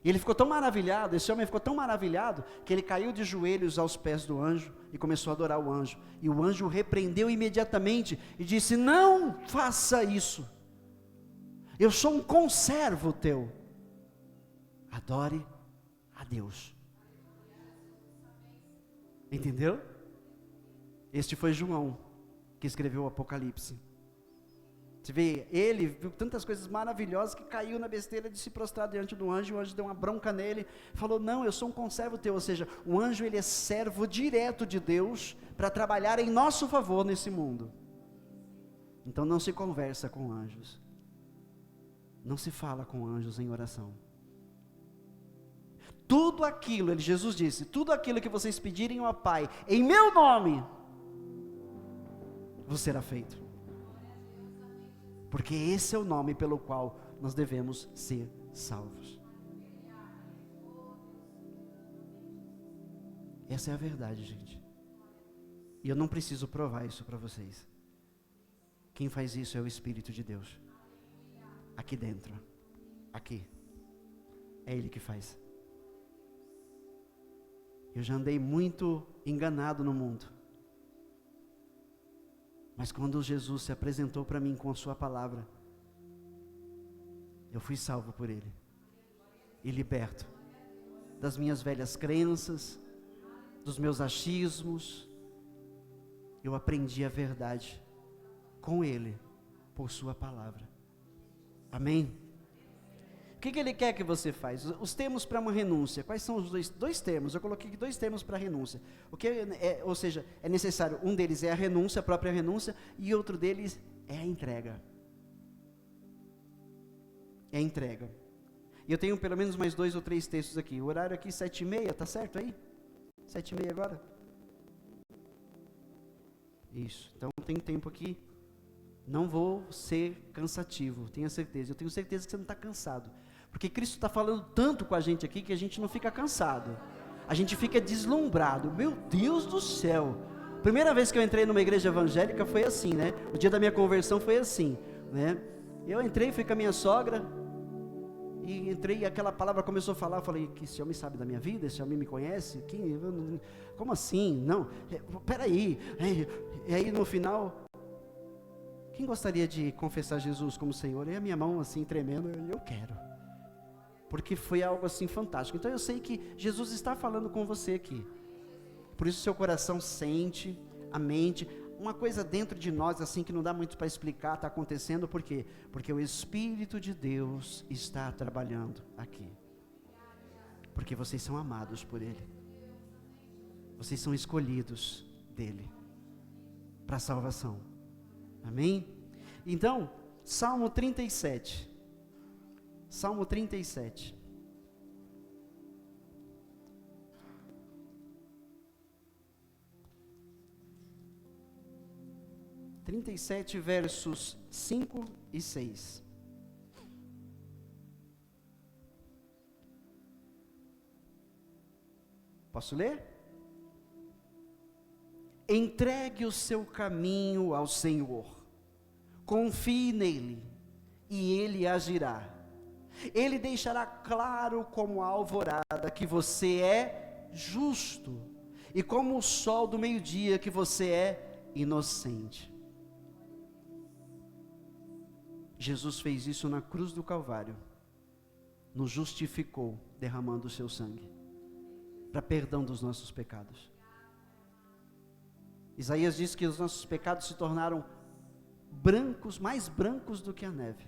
E ele ficou tão maravilhado, esse homem ficou tão maravilhado, que ele caiu de joelhos aos pés do anjo, e começou a adorar o anjo, e o anjo o repreendeu imediatamente, e disse: não faça isso, eu sou um conservo teu, adore a Deus. Entendeu? Este foi João, que escreveu o Apocalipse. Você vê, ele viu tantas coisas maravilhosas, que caiu na besteira de se prostrar diante do anjo, e o anjo deu uma bronca nele, falou: não, eu sou um conservo teu. Ou seja, o anjo, ele é servo direto de Deus, para trabalhar em nosso favor nesse mundo. Então não se conversa com anjos, não se fala com anjos em oração. Tudo aquilo, Jesus disse, tudo aquilo que vocês pedirem ao Pai, em meu nome, vos será feito. Porque esse é o nome pelo qual nós devemos ser salvos. Essa é a verdade, gente. E eu não preciso provar isso para vocês. Quem faz isso é o Espírito de Deus. Aqui dentro. Aqui. É Ele que faz. Eu já andei muito enganado no mundo. Mas quando Jesus se apresentou para mim com a sua palavra, eu fui salvo por Ele. E liberto das minhas velhas crenças, dos meus achismos. Eu aprendi a verdade com Ele, por sua palavra. Amém? O que Ele quer que você faça? Os termos para uma renúncia, quais são os dois termos? Eu coloquei 2 termos para renúncia. Ou seja, é necessário, um deles é a renúncia, a própria renúncia, e outro deles é a entrega. É a entrega. E eu tenho pelo menos mais 2 ou 3 textos aqui. O horário aqui 7h30, tá certo aí? 7h30 agora? Isso, então tem tempo aqui. Não vou ser cansativo, tenha certeza. Eu tenho certeza que você não está cansado, porque Cristo está falando tanto com a gente aqui, que a gente não fica cansado, a gente fica deslumbrado. Meu Deus do céu, primeira vez que eu entrei numa igreja evangélica foi assim, né? O dia da minha conversão foi assim, né? Eu entrei, fui com a minha sogra, e entrei, e aquela palavra começou a falar. Eu falei: que esse homem sabe da minha vida, esse homem me conhece, como assim? Não, peraí. E aí no final, quem gostaria de confessar Jesus como Senhor? E a minha mão assim tremendo, eu quero, porque foi algo assim fantástico. Então eu sei que Jesus está falando com você aqui, por isso seu coração sente, a mente, uma coisa dentro de nós assim que não dá muito para explicar, está acontecendo. Por quê? Porque o Espírito de Deus está trabalhando aqui, porque vocês são amados por Ele, vocês são escolhidos dEle, para a salvação. Amém? Então, Salmo 37. Salmo 37. Versos 5 e 6. Posso ler? Entregue o seu caminho ao Senhor, confie nele, e Ele agirá. Ele deixará claro como a alvorada que você é justo, e como o sol do meio-dia que você é inocente. Jesus fez isso na cruz do Calvário, nos justificou derramando o seu sangue, para perdão dos nossos pecados. Isaías diz que os nossos pecados se tornaram brancos, mais brancos do que a neve,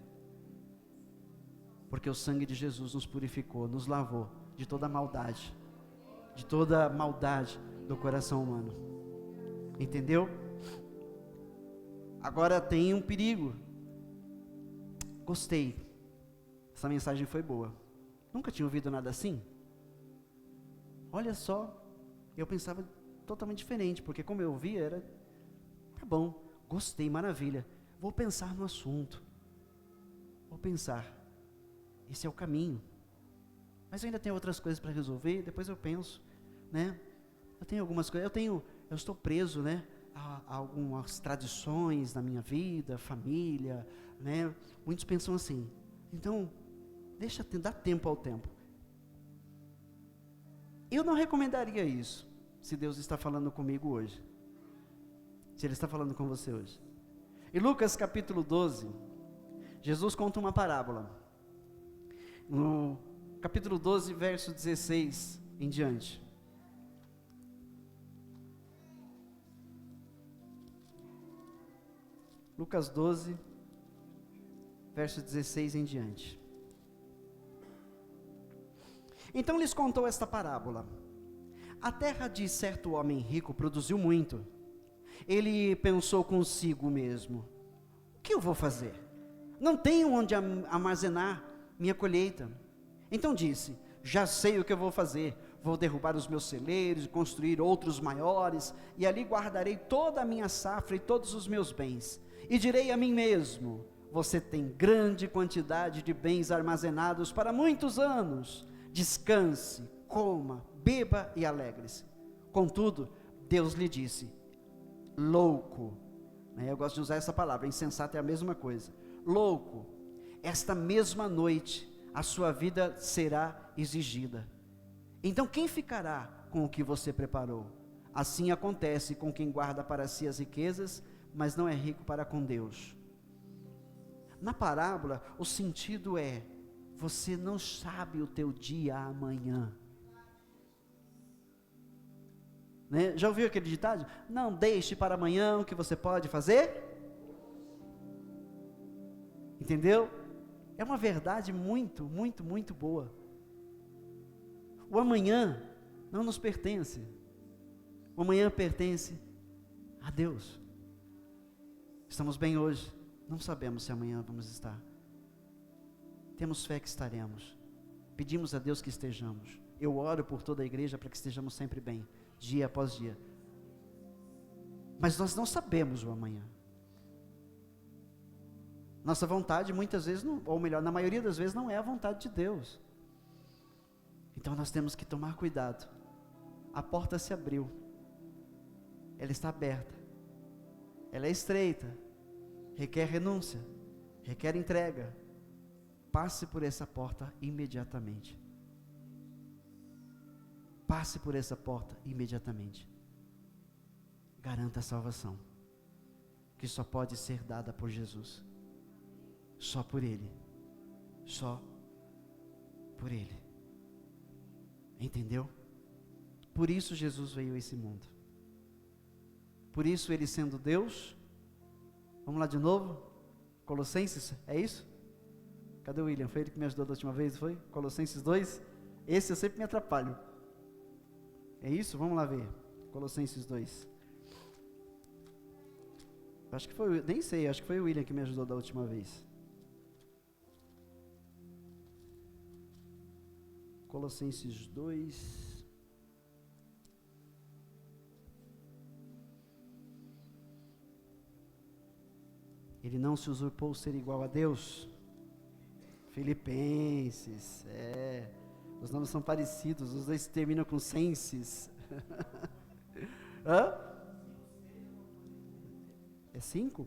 porque o sangue de Jesus nos purificou, nos lavou de toda maldade, do coração humano. Entendeu? Agora tem um perigo. Gostei, essa mensagem foi boa, nunca tinha ouvido nada assim. Olha só, eu pensava totalmente diferente, porque como eu ouvia era, tá bom, gostei, maravilha, vou pensar no assunto, vou pensar, esse é o caminho, mas eu ainda tenho outras coisas para resolver, depois eu penso, né, eu tenho algumas coisas, eu estou preso, né, a algumas tradições na minha vida, família, né, muitos pensam assim, então, dá tempo ao tempo. Eu não recomendaria isso, se Deus está falando comigo hoje, se Ele está falando com você hoje. Em Lucas capítulo 12, Jesus conta uma parábola, no capítulo 12, verso 16 em diante. Lucas 12, verso 16 em diante. Então lhes contou esta parábola: a terra de certo homem rico produziu muito. Ele pensou consigo mesmo: o que eu vou fazer? Não tenho onde armazenar minha colheita. Então disse: já sei o que eu vou fazer. Vou derrubar os meus celeiros e construir outros maiores, e ali guardarei toda a minha safra e todos os meus bens. E direi a mim mesmo: você tem grande quantidade de bens armazenados para muitos anos. Descanse, coma, beba e alegre-se. Contudo, Deus lhe disse: louco, eu gosto de usar essa palavra, insensato é a mesma coisa. Louco, esta mesma noite a sua vida será exigida. Então quem ficará com o que você preparou? Assim acontece com quem guarda para si as riquezas, mas não é rico para com Deus. Na parábola, o sentido é: você não sabe o teu dia amanhã. Né? Já ouviu aquele ditado? Não deixe para amanhã o que você pode fazer. Entendeu? É uma verdade muito, muito, muito boa. O amanhã não nos pertence. O amanhã pertence a Deus. Estamos bem hoje, não sabemos se amanhã vamos estar. Temos fé que estaremos. Pedimos a Deus que estejamos. Eu oro por toda a igreja para que estejamos sempre bem, dia após dia. Mas nós não sabemos o amanhã. Nossa vontade muitas vezes, ou melhor, na maioria das vezes não é a vontade de Deus. Então nós temos que tomar cuidado. A porta se abriu. Ela está aberta. Ela é estreita. Requer renúncia. Requer entrega. Passe por essa porta imediatamente. Passe por essa porta imediatamente. Garanta a salvação, que só pode ser dada por Jesus. Só por Ele. Só por Ele. Entendeu? Por isso Jesus veio a esse mundo. Por isso Ele sendo Deus. Vamos lá de novo? Colossenses, é isso? Cadê o William? Foi ele que me ajudou da última vez, foi? Colossenses 2? Esse eu sempre me atrapalho. É isso? Vamos lá ver. Colossenses 2. Acho que foi, nem sei, acho que foi o William que me ajudou da última vez. Colossenses 2. Ele não se usurpou ser igual a Deus. Filipenses, os nomes são parecidos, os dois terminam com senses. Hã? É 5?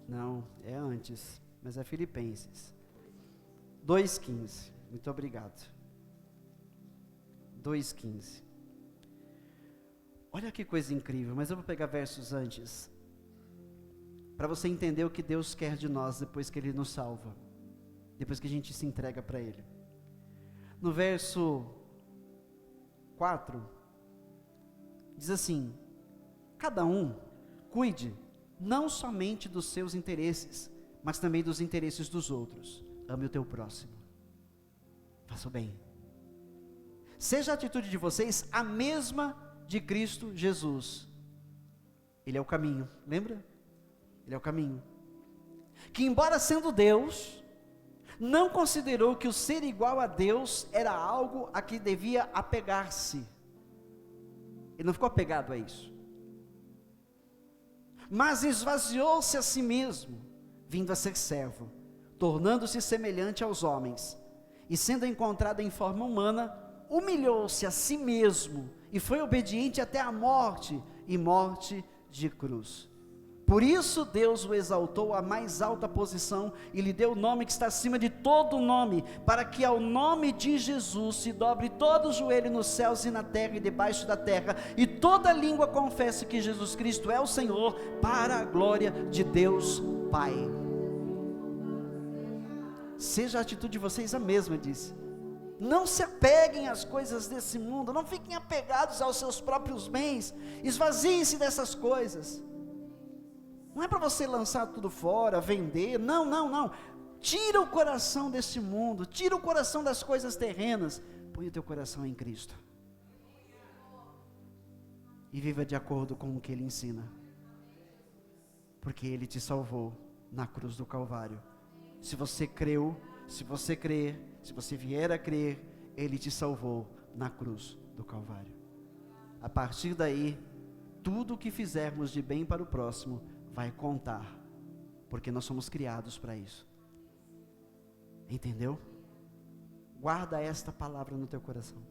Não, é antes, mas é Filipenses. 2,15, muito obrigado. 2,15. Olha que coisa incrível, mas eu vou pegar versos antes, para você entender o que Deus quer de nós depois que Ele nos salva, depois que a gente se entrega para Ele. No verso 4, diz assim: cada um cuide não somente dos seus interesses, mas também dos interesses dos outros. Ame o teu próximo, faça o bem. Seja a atitude de vocês a mesma de Cristo Jesus. Ele é o caminho, lembra? Ele é o caminho. Que embora sendo Deus, não considerou que o ser igual a Deus era algo a que devia apegar-se. Ele não ficou apegado a isso. Mas esvaziou-se a si mesmo, vindo a ser servo, tornando-se semelhante aos homens, e sendo encontrado em forma humana, humilhou-se a si mesmo, e foi obediente até a morte, e morte de cruz. Por isso Deus o exaltou à mais alta posição, e lhe deu o nome que está acima de todo nome, para que ao nome de Jesus se dobre todo o joelho nos céus e na terra e debaixo da terra, e toda língua confesse que Jesus Cristo é o Senhor, para a glória de Deus Pai. Seja a atitude de vocês a mesma, ele disse. Não se apeguem às coisas desse mundo, não fiquem apegados aos seus próprios bens, esvaziem-se dessas coisas. Não é para você lançar tudo fora, vender, não. Tira o coração desse mundo, tira o coração das coisas terrenas, põe o teu coração em Cristo. E viva de acordo com o que Ele ensina. Porque Ele te salvou na cruz do Calvário. Se você creu, se você crer, se você vier a crer, Ele te salvou na cruz do Calvário. A partir daí, tudo o que fizermos de bem para o próximo vai contar, porque nós somos criados para isso. Entendeu? Guarda esta palavra no teu coração.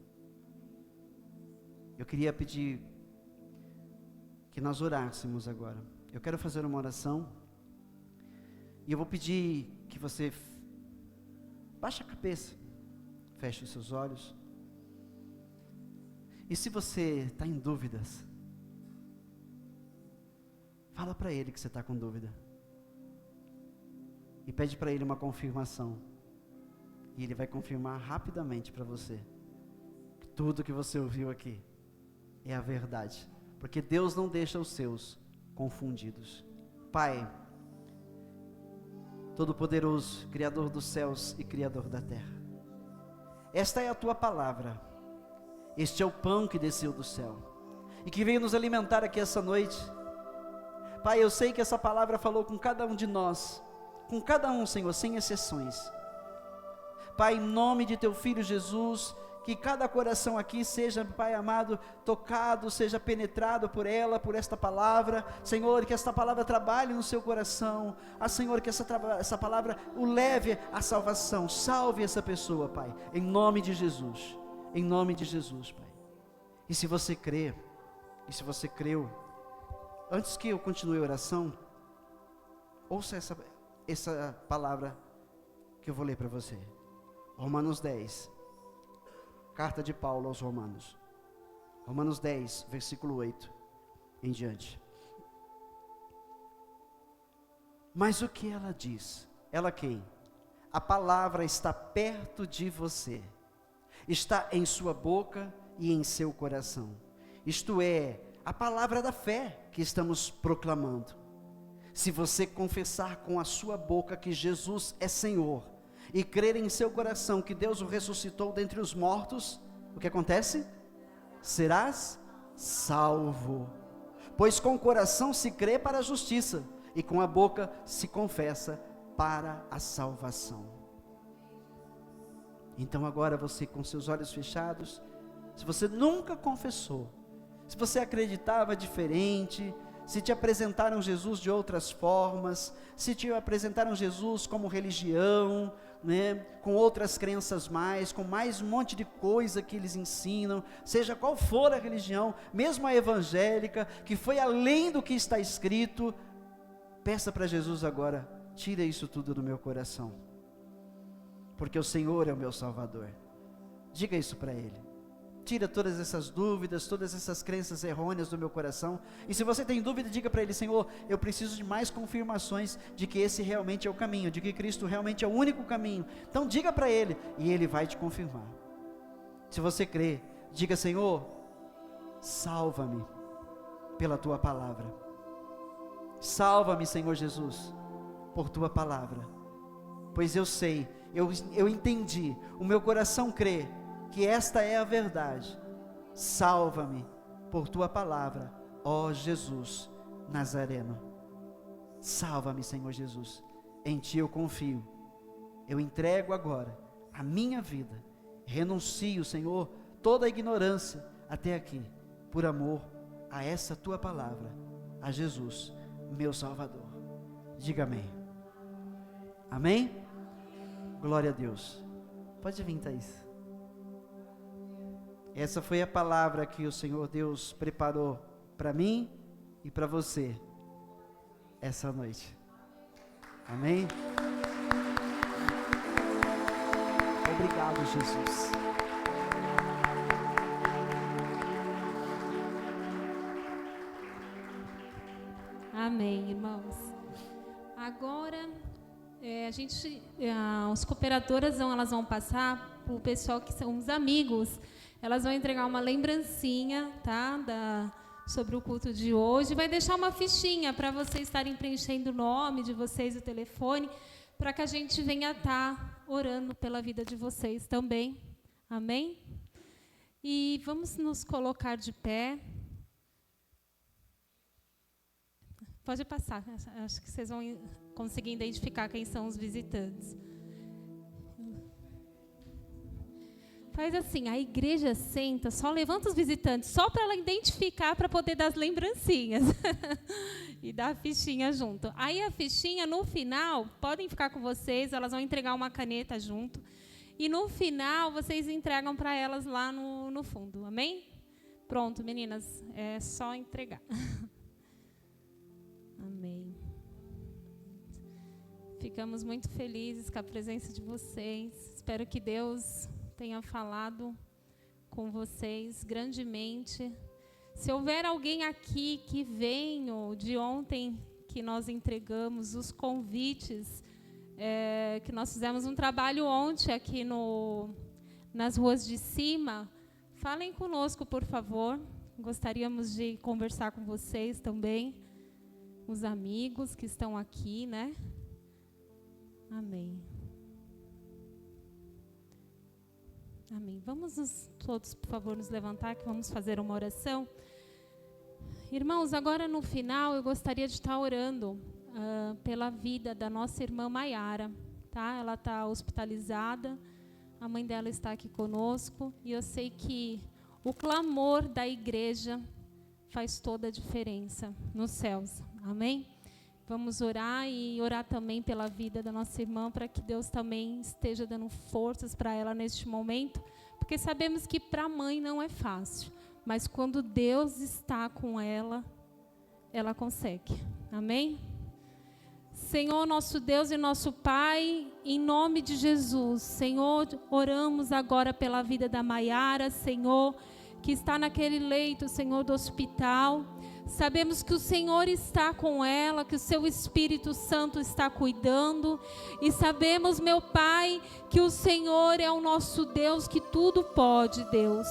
Eu queria pedir que nós orássemos agora. Eu quero fazer uma oração, e eu vou pedir que você baixe a cabeça, feche os seus olhos, e se você está em dúvidas, fala para Ele que você está com dúvida, e pede para Ele uma confirmação, e Ele vai confirmar rapidamente para você, que tudo que você ouviu aqui é a verdade, porque Deus não deixa os seus confundidos. Pai Todo-Poderoso, Criador dos céus e Criador da terra, esta é a Tua palavra, este é o pão que desceu do céu, e que veio nos alimentar aqui essa noite. Pai, eu sei que essa palavra falou com cada um de nós, com cada um, Senhor, sem exceções. Pai, em nome de Teu Filho Jesus, que cada coração aqui seja, Pai amado, tocado, seja penetrado por ela, por esta palavra. Senhor, que esta palavra trabalhe no seu coração. Senhor, que essa palavra o leve à salvação. Salve essa pessoa, Pai, em nome de Jesus. Em nome de Jesus, Pai. E se você crê, e se você creu, antes que eu continue a oração, ouça essa palavra que eu vou ler para você. Romanos 10, carta de Paulo aos Romanos. Romanos 10, versículo 8 em diante. Mas o que ela diz? Ela quem? A palavra está perto de você, está em sua boca e em seu coração. Isto é, a palavra da fé que estamos proclamando. Se você confessar com a sua boca que Jesus é Senhor, e crer em seu coração que Deus o ressuscitou dentre os mortos, o que acontece? Serás salvo. Pois com o coração se crê para a justiça, e com a boca se confessa para a salvação. Então agora você, com seus olhos fechados, se você nunca confessou, se você acreditava diferente, se te apresentaram Jesus de outras formas, se te apresentaram Jesus como religião, com outras crenças com mais um monte de coisa que eles ensinam, seja qual for a religião, mesmo a evangélica, que foi além do que está escrito, peça para Jesus agora, tira isso tudo do meu coração, porque o Senhor é o meu Salvador. Diga isso para Ele. tira todas essas dúvidas, todas essas crenças errôneas do meu coração. E se você tem dúvida, diga para Ele: Senhor, eu preciso de mais confirmações de que esse realmente é o caminho, de que Cristo realmente é o único caminho. Então diga para Ele, e Ele vai te confirmar. Se você crê, diga: Senhor, salva-me pela Tua palavra. Salva-me, Senhor Jesus, por Tua palavra. Pois eu sei, eu entendi, o meu coração crê que esta é a verdade. Salva-me por Tua palavra, ó Jesus Nazareno. Salva-me, Senhor Jesus, em Ti eu confio. Eu entrego agora a minha vida, renuncio, Senhor, toda a ignorância até aqui, por amor a essa Tua palavra, a Jesus, meu Salvador. Diga amém. Amém? Glória a Deus. Pode vir, Thaís. Essa foi a palavra que o Senhor Deus preparou para mim e para você essa noite. Amém? Obrigado, Jesus. Amém, irmãos. Agora, as cooperadoras elas vão passar para o pessoal que são os amigos. Elas vão entregar uma lembrancinha, tá? Sobre o culto de hoje. Vai deixar uma fichinha para vocês estarem preenchendo o nome de vocês, o telefone, para que a gente venha estar orando pela vida de vocês também. Amém? E vamos nos colocar de pé. Pode passar, acho que vocês vão conseguir identificar quem são os visitantes. Faz assim, a igreja senta, só levanta os visitantes, só para ela identificar, para poder dar as lembrancinhas. E dar a fichinha junto. Aí a fichinha, no final, podem ficar com vocês, elas vão entregar uma caneta junto. E no final, vocês entregam para elas lá no fundo, amém? Pronto, meninas, é só entregar. Amém. Ficamos muito felizes com a presença de vocês. Espero que Deus tenha falado com vocês grandemente. Se houver alguém aqui que veio de ontem, que nós entregamos os convites, que nós fizemos um trabalho ontem aqui nas ruas de cima, falem conosco, por favor. Gostaríamos de conversar com vocês também, os amigos que estão aqui, né? Amém. Amém. Vamos todos, por favor, nos levantar, que vamos fazer uma oração. Irmãos, agora no final, eu gostaria de estar orando pela vida da nossa irmã Maiara, tá? Ela está hospitalizada, a mãe dela está aqui conosco, e eu sei que o clamor da igreja faz toda a diferença nos céus. Amém? Vamos orar e orar também pela vida da nossa irmã, para que Deus também esteja dando forças para ela neste momento, porque sabemos que para a mãe não é fácil, mas quando Deus está com ela, ela consegue. Amém? Senhor, nosso Deus e nosso Pai, em nome de Jesus, Senhor, oramos agora pela vida da Maiara, Senhor, que está naquele leito, Senhor, do hospital. Sabemos que o Senhor está com ela, que o seu Espírito Santo está cuidando. E sabemos, meu Pai, que o Senhor é o nosso Deus, que tudo pode, Deus.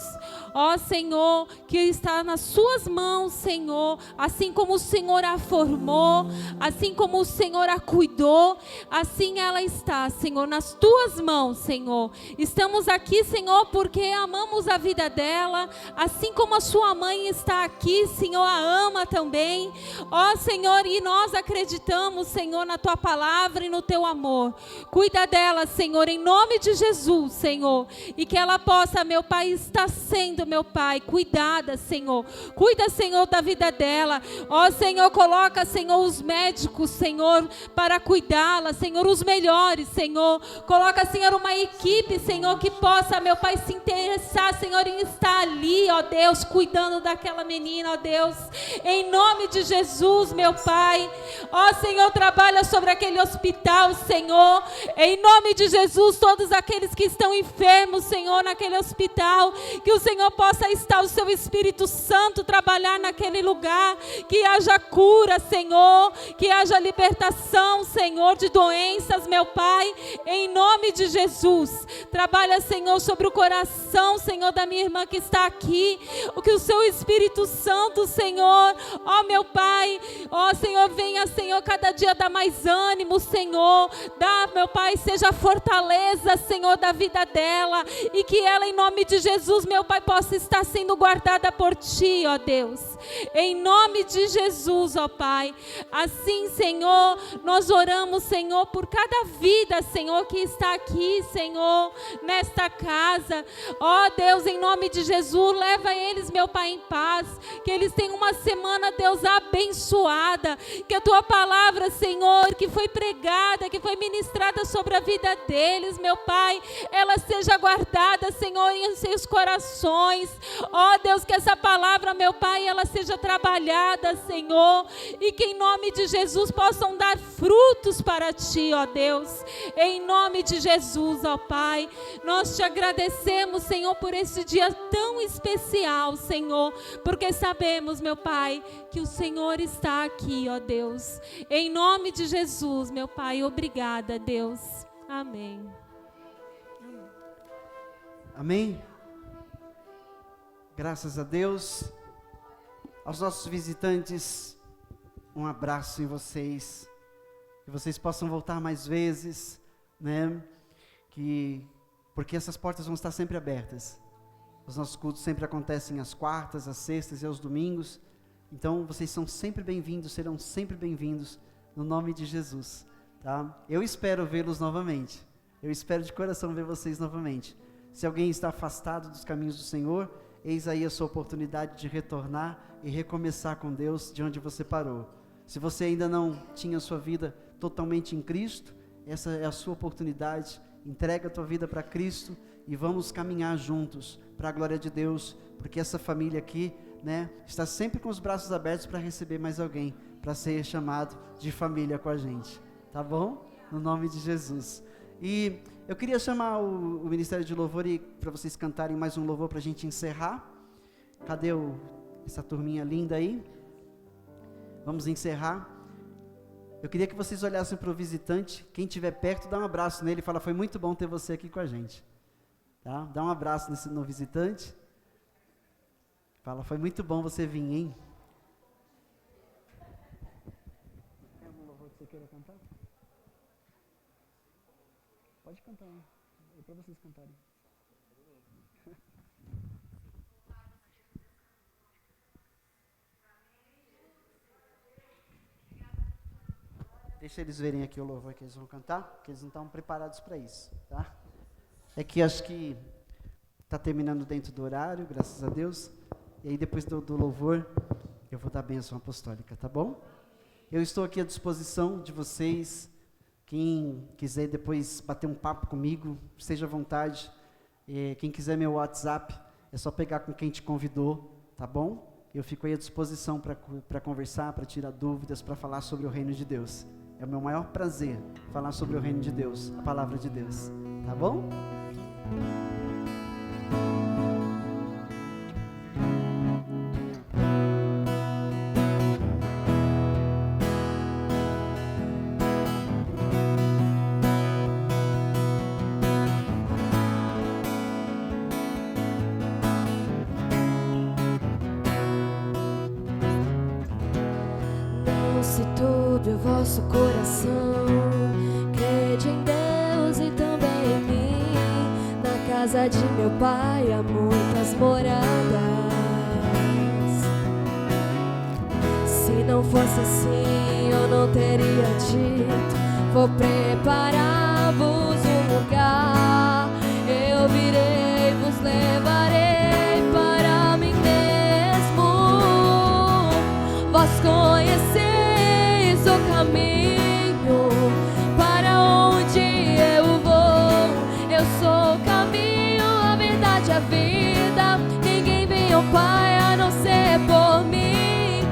Ó Senhor, que está nas suas mãos, Senhor. Assim como o Senhor a formou, assim como o Senhor a cuidou, assim ela está, Senhor, nas tuas mãos, Senhor. Estamos aqui, Senhor, porque amamos a vida dela, assim como a sua mãe está aqui, Senhor, a ama também. Ó Senhor, e nós acreditamos, Senhor, na tua palavra e no teu amor. Cuida dela, Senhor, em nome de Jesus, Senhor, e que ela possa, meu Pai, estar sendo, meu Pai, cuidada, Senhor. Cuida, Senhor, da vida dela. Ó Senhor, coloca, Senhor, os médicos, Senhor, para cuidá-la, Senhor, os melhores, Senhor. Coloca, Senhor, uma equipe, Senhor, que possa, meu Pai, se interessar, Senhor, em estar ali, ó Deus, cuidando daquela menina, ó Deus. em nome de Jesus, meu Pai. Ó Senhor, trabalha sobre aquele hospital, Senhor, em nome de Jesus, todos aqueles que estão enfermos, Senhor, naquele hospital, que o Senhor possa estar o seu Espírito Santo trabalhar naquele lugar, que haja cura, Senhor, que haja libertação, Senhor, de doenças, meu Pai, em nome de Jesus. Trabalha, Senhor, sobre o coração, Senhor, da minha irmã que está aqui, o que o seu Espírito Santo, Senhor, ó meu Pai, ó Senhor, venha, Senhor, cada dia dá mais ânimo, Senhor, dá, meu Pai, seja a fortaleza, Senhor, da vida dela, e que ela, em nome de Jesus, meu Pai, possa estar sendo guardada por Ti, ó Deus, em nome de Jesus, ó Pai. Assim, Senhor, nós oramos, Senhor, por cada vida, Senhor, que está aqui, Senhor, nesta casa, ó Deus, em nome de Jesus, leva eles, meu Pai, em paz, que eles tenham uma semana, Deus, abençoada, que a Tua palavra, Senhor, que foi pregada, que foi ministrada sobre a vida deles, meu Pai, ela seja guardada, Senhor, em seus corações, ó Deus, que essa palavra, meu Pai, ela seja trabalhada, Senhor, e que em nome de Jesus possam dar frutos para Ti, ó Deus, em nome de Jesus, ó Pai, nós Te agradecemos, Senhor, por esse dia tão especial, Senhor, porque sabemos, meu Pai, que o Senhor está aqui, ó Deus, em nome de Jesus, meu Pai, obrigada, Deus, amém. Amém? Graças a Deus. Aos nossos visitantes, um abraço em vocês, que vocês possam voltar mais vezes, né? Porque essas portas vão estar sempre abertas. Os nossos cultos sempre acontecem às quartas, às sextas e aos domingos. Então, vocês são sempre bem-vindos, serão sempre bem-vindos, no nome de Jesus, tá? Eu espero vê-los novamente. Eu espero de coração ver vocês novamente. Se alguém está afastado dos caminhos do Senhor, eis aí a sua oportunidade de retornar e recomeçar com Deus de onde você parou. Se você ainda não tinha sua vida totalmente em Cristo, essa é a sua oportunidade. Entrega a tua vida para Cristo e vamos caminhar juntos para a glória de Deus, porque essa família aqui, né, está sempre com os braços abertos para receber mais alguém, para ser chamado de família com a gente, tá bom? No nome de Jesus. E eu queria chamar o Ministério de Louvor para vocês cantarem mais um louvor para a gente encerrar. Cadê essa turminha linda aí? Vamos encerrar. Eu queria que vocês olhassem para o visitante. Quem estiver perto, dá um abraço nele e fala: foi muito bom ter você aqui com a gente. Tá? Dá um abraço no visitante. Fala: foi muito bom você vir, hein? Tem algum louvor que você queira cantar? Pode cantar, né? É para vocês cantarem. Deixa eles verem aqui o louvor que eles vão cantar, porque eles não estão preparados para isso, tá? É que acho que está terminando dentro do horário, graças a Deus. E aí depois do louvor, eu vou dar a bênção apostólica, tá bom? Eu estou aqui à disposição de vocês. Quem quiser depois bater um papo comigo, esteja à vontade. Quem quiser meu WhatsApp, é só pegar com quem te convidou, tá bom? Eu fico aí à disposição para conversar, para tirar dúvidas, para falar sobre o reino de Deus. É o meu maior prazer falar sobre o reino de Deus, a palavra de Deus, tá bom? Se tudo o vosso coração crede em Deus e também em mim, na casa de meu Pai há muitas moradas. Se não fosse assim, eu não teria dito: vou preparar-vos um lugar. Eu virei, vos levarei para mim mesmo. Vós conheceis o caminho para onde eu vou. Eu sou o caminho, a verdade, a vida. Ninguém vem ao Pai a não ser por mim.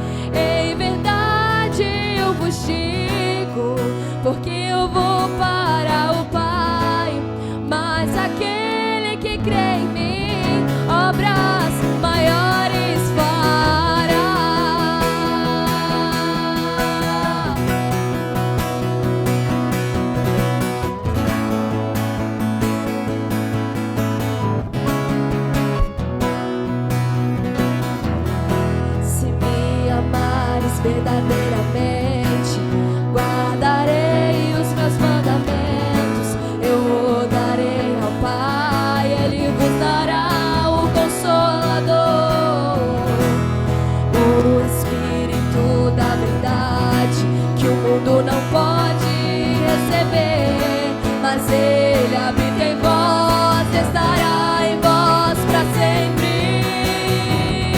Ele habita em vós, estará em vós para sempre.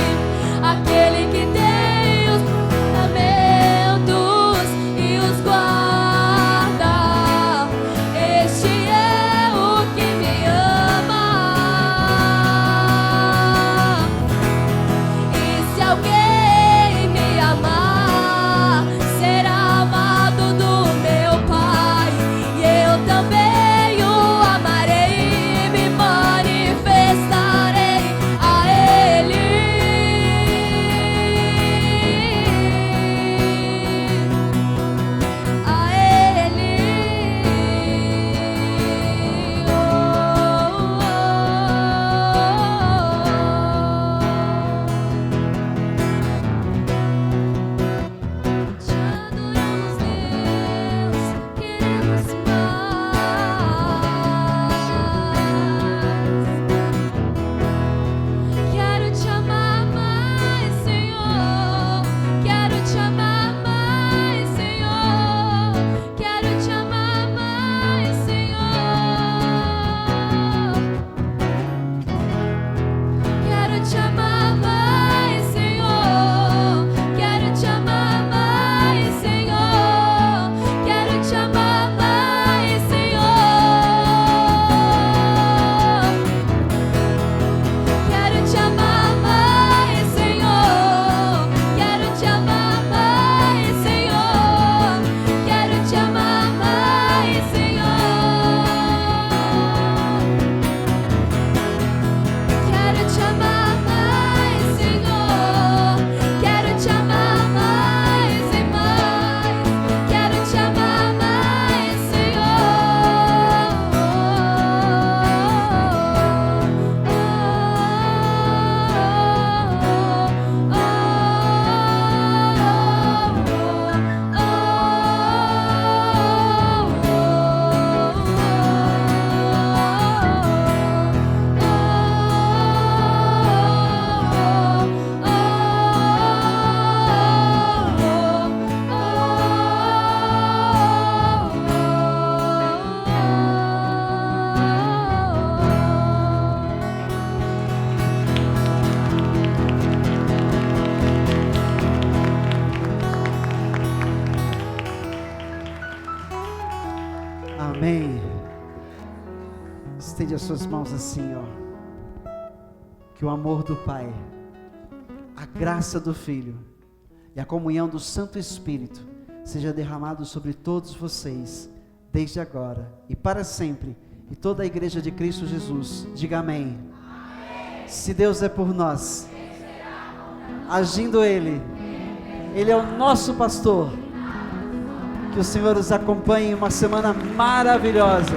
Aquele que tem os mandamentos e os guarda, este é o que me ama. E se alguém me amar, será amado do meu Pai, e eu também o amarei e me manifestarei a Ele. A Ele. Te adoramos, Deus, queremos mais. Quero te amar mais, Senhor. Quero te amar mais, Senhor. Quero te amar mais, Senhor. Quero te amar mais, Senhor. Quero te amar mais, Senhor. Quero te amar mais, Senhor. Quero te amar mais, Senhor. Quero te amar mais, Senhor. Quero te amar mais, Senhor. Quero te amar mais, Senhor. Quero te amar mais e mais. Quero te amar mais, Amém. Estende as suas mãos assim, ó. Que o amor do Pai, a graça do Filho e a comunhão do Santo Espírito seja derramado sobre todos vocês, desde agora e para sempre. E toda a igreja de Cristo Jesus, diga amém. Se Deus é por nós, agindo Ele é o nosso pastor. Que o Senhor os acompanhe em uma semana maravilhosa.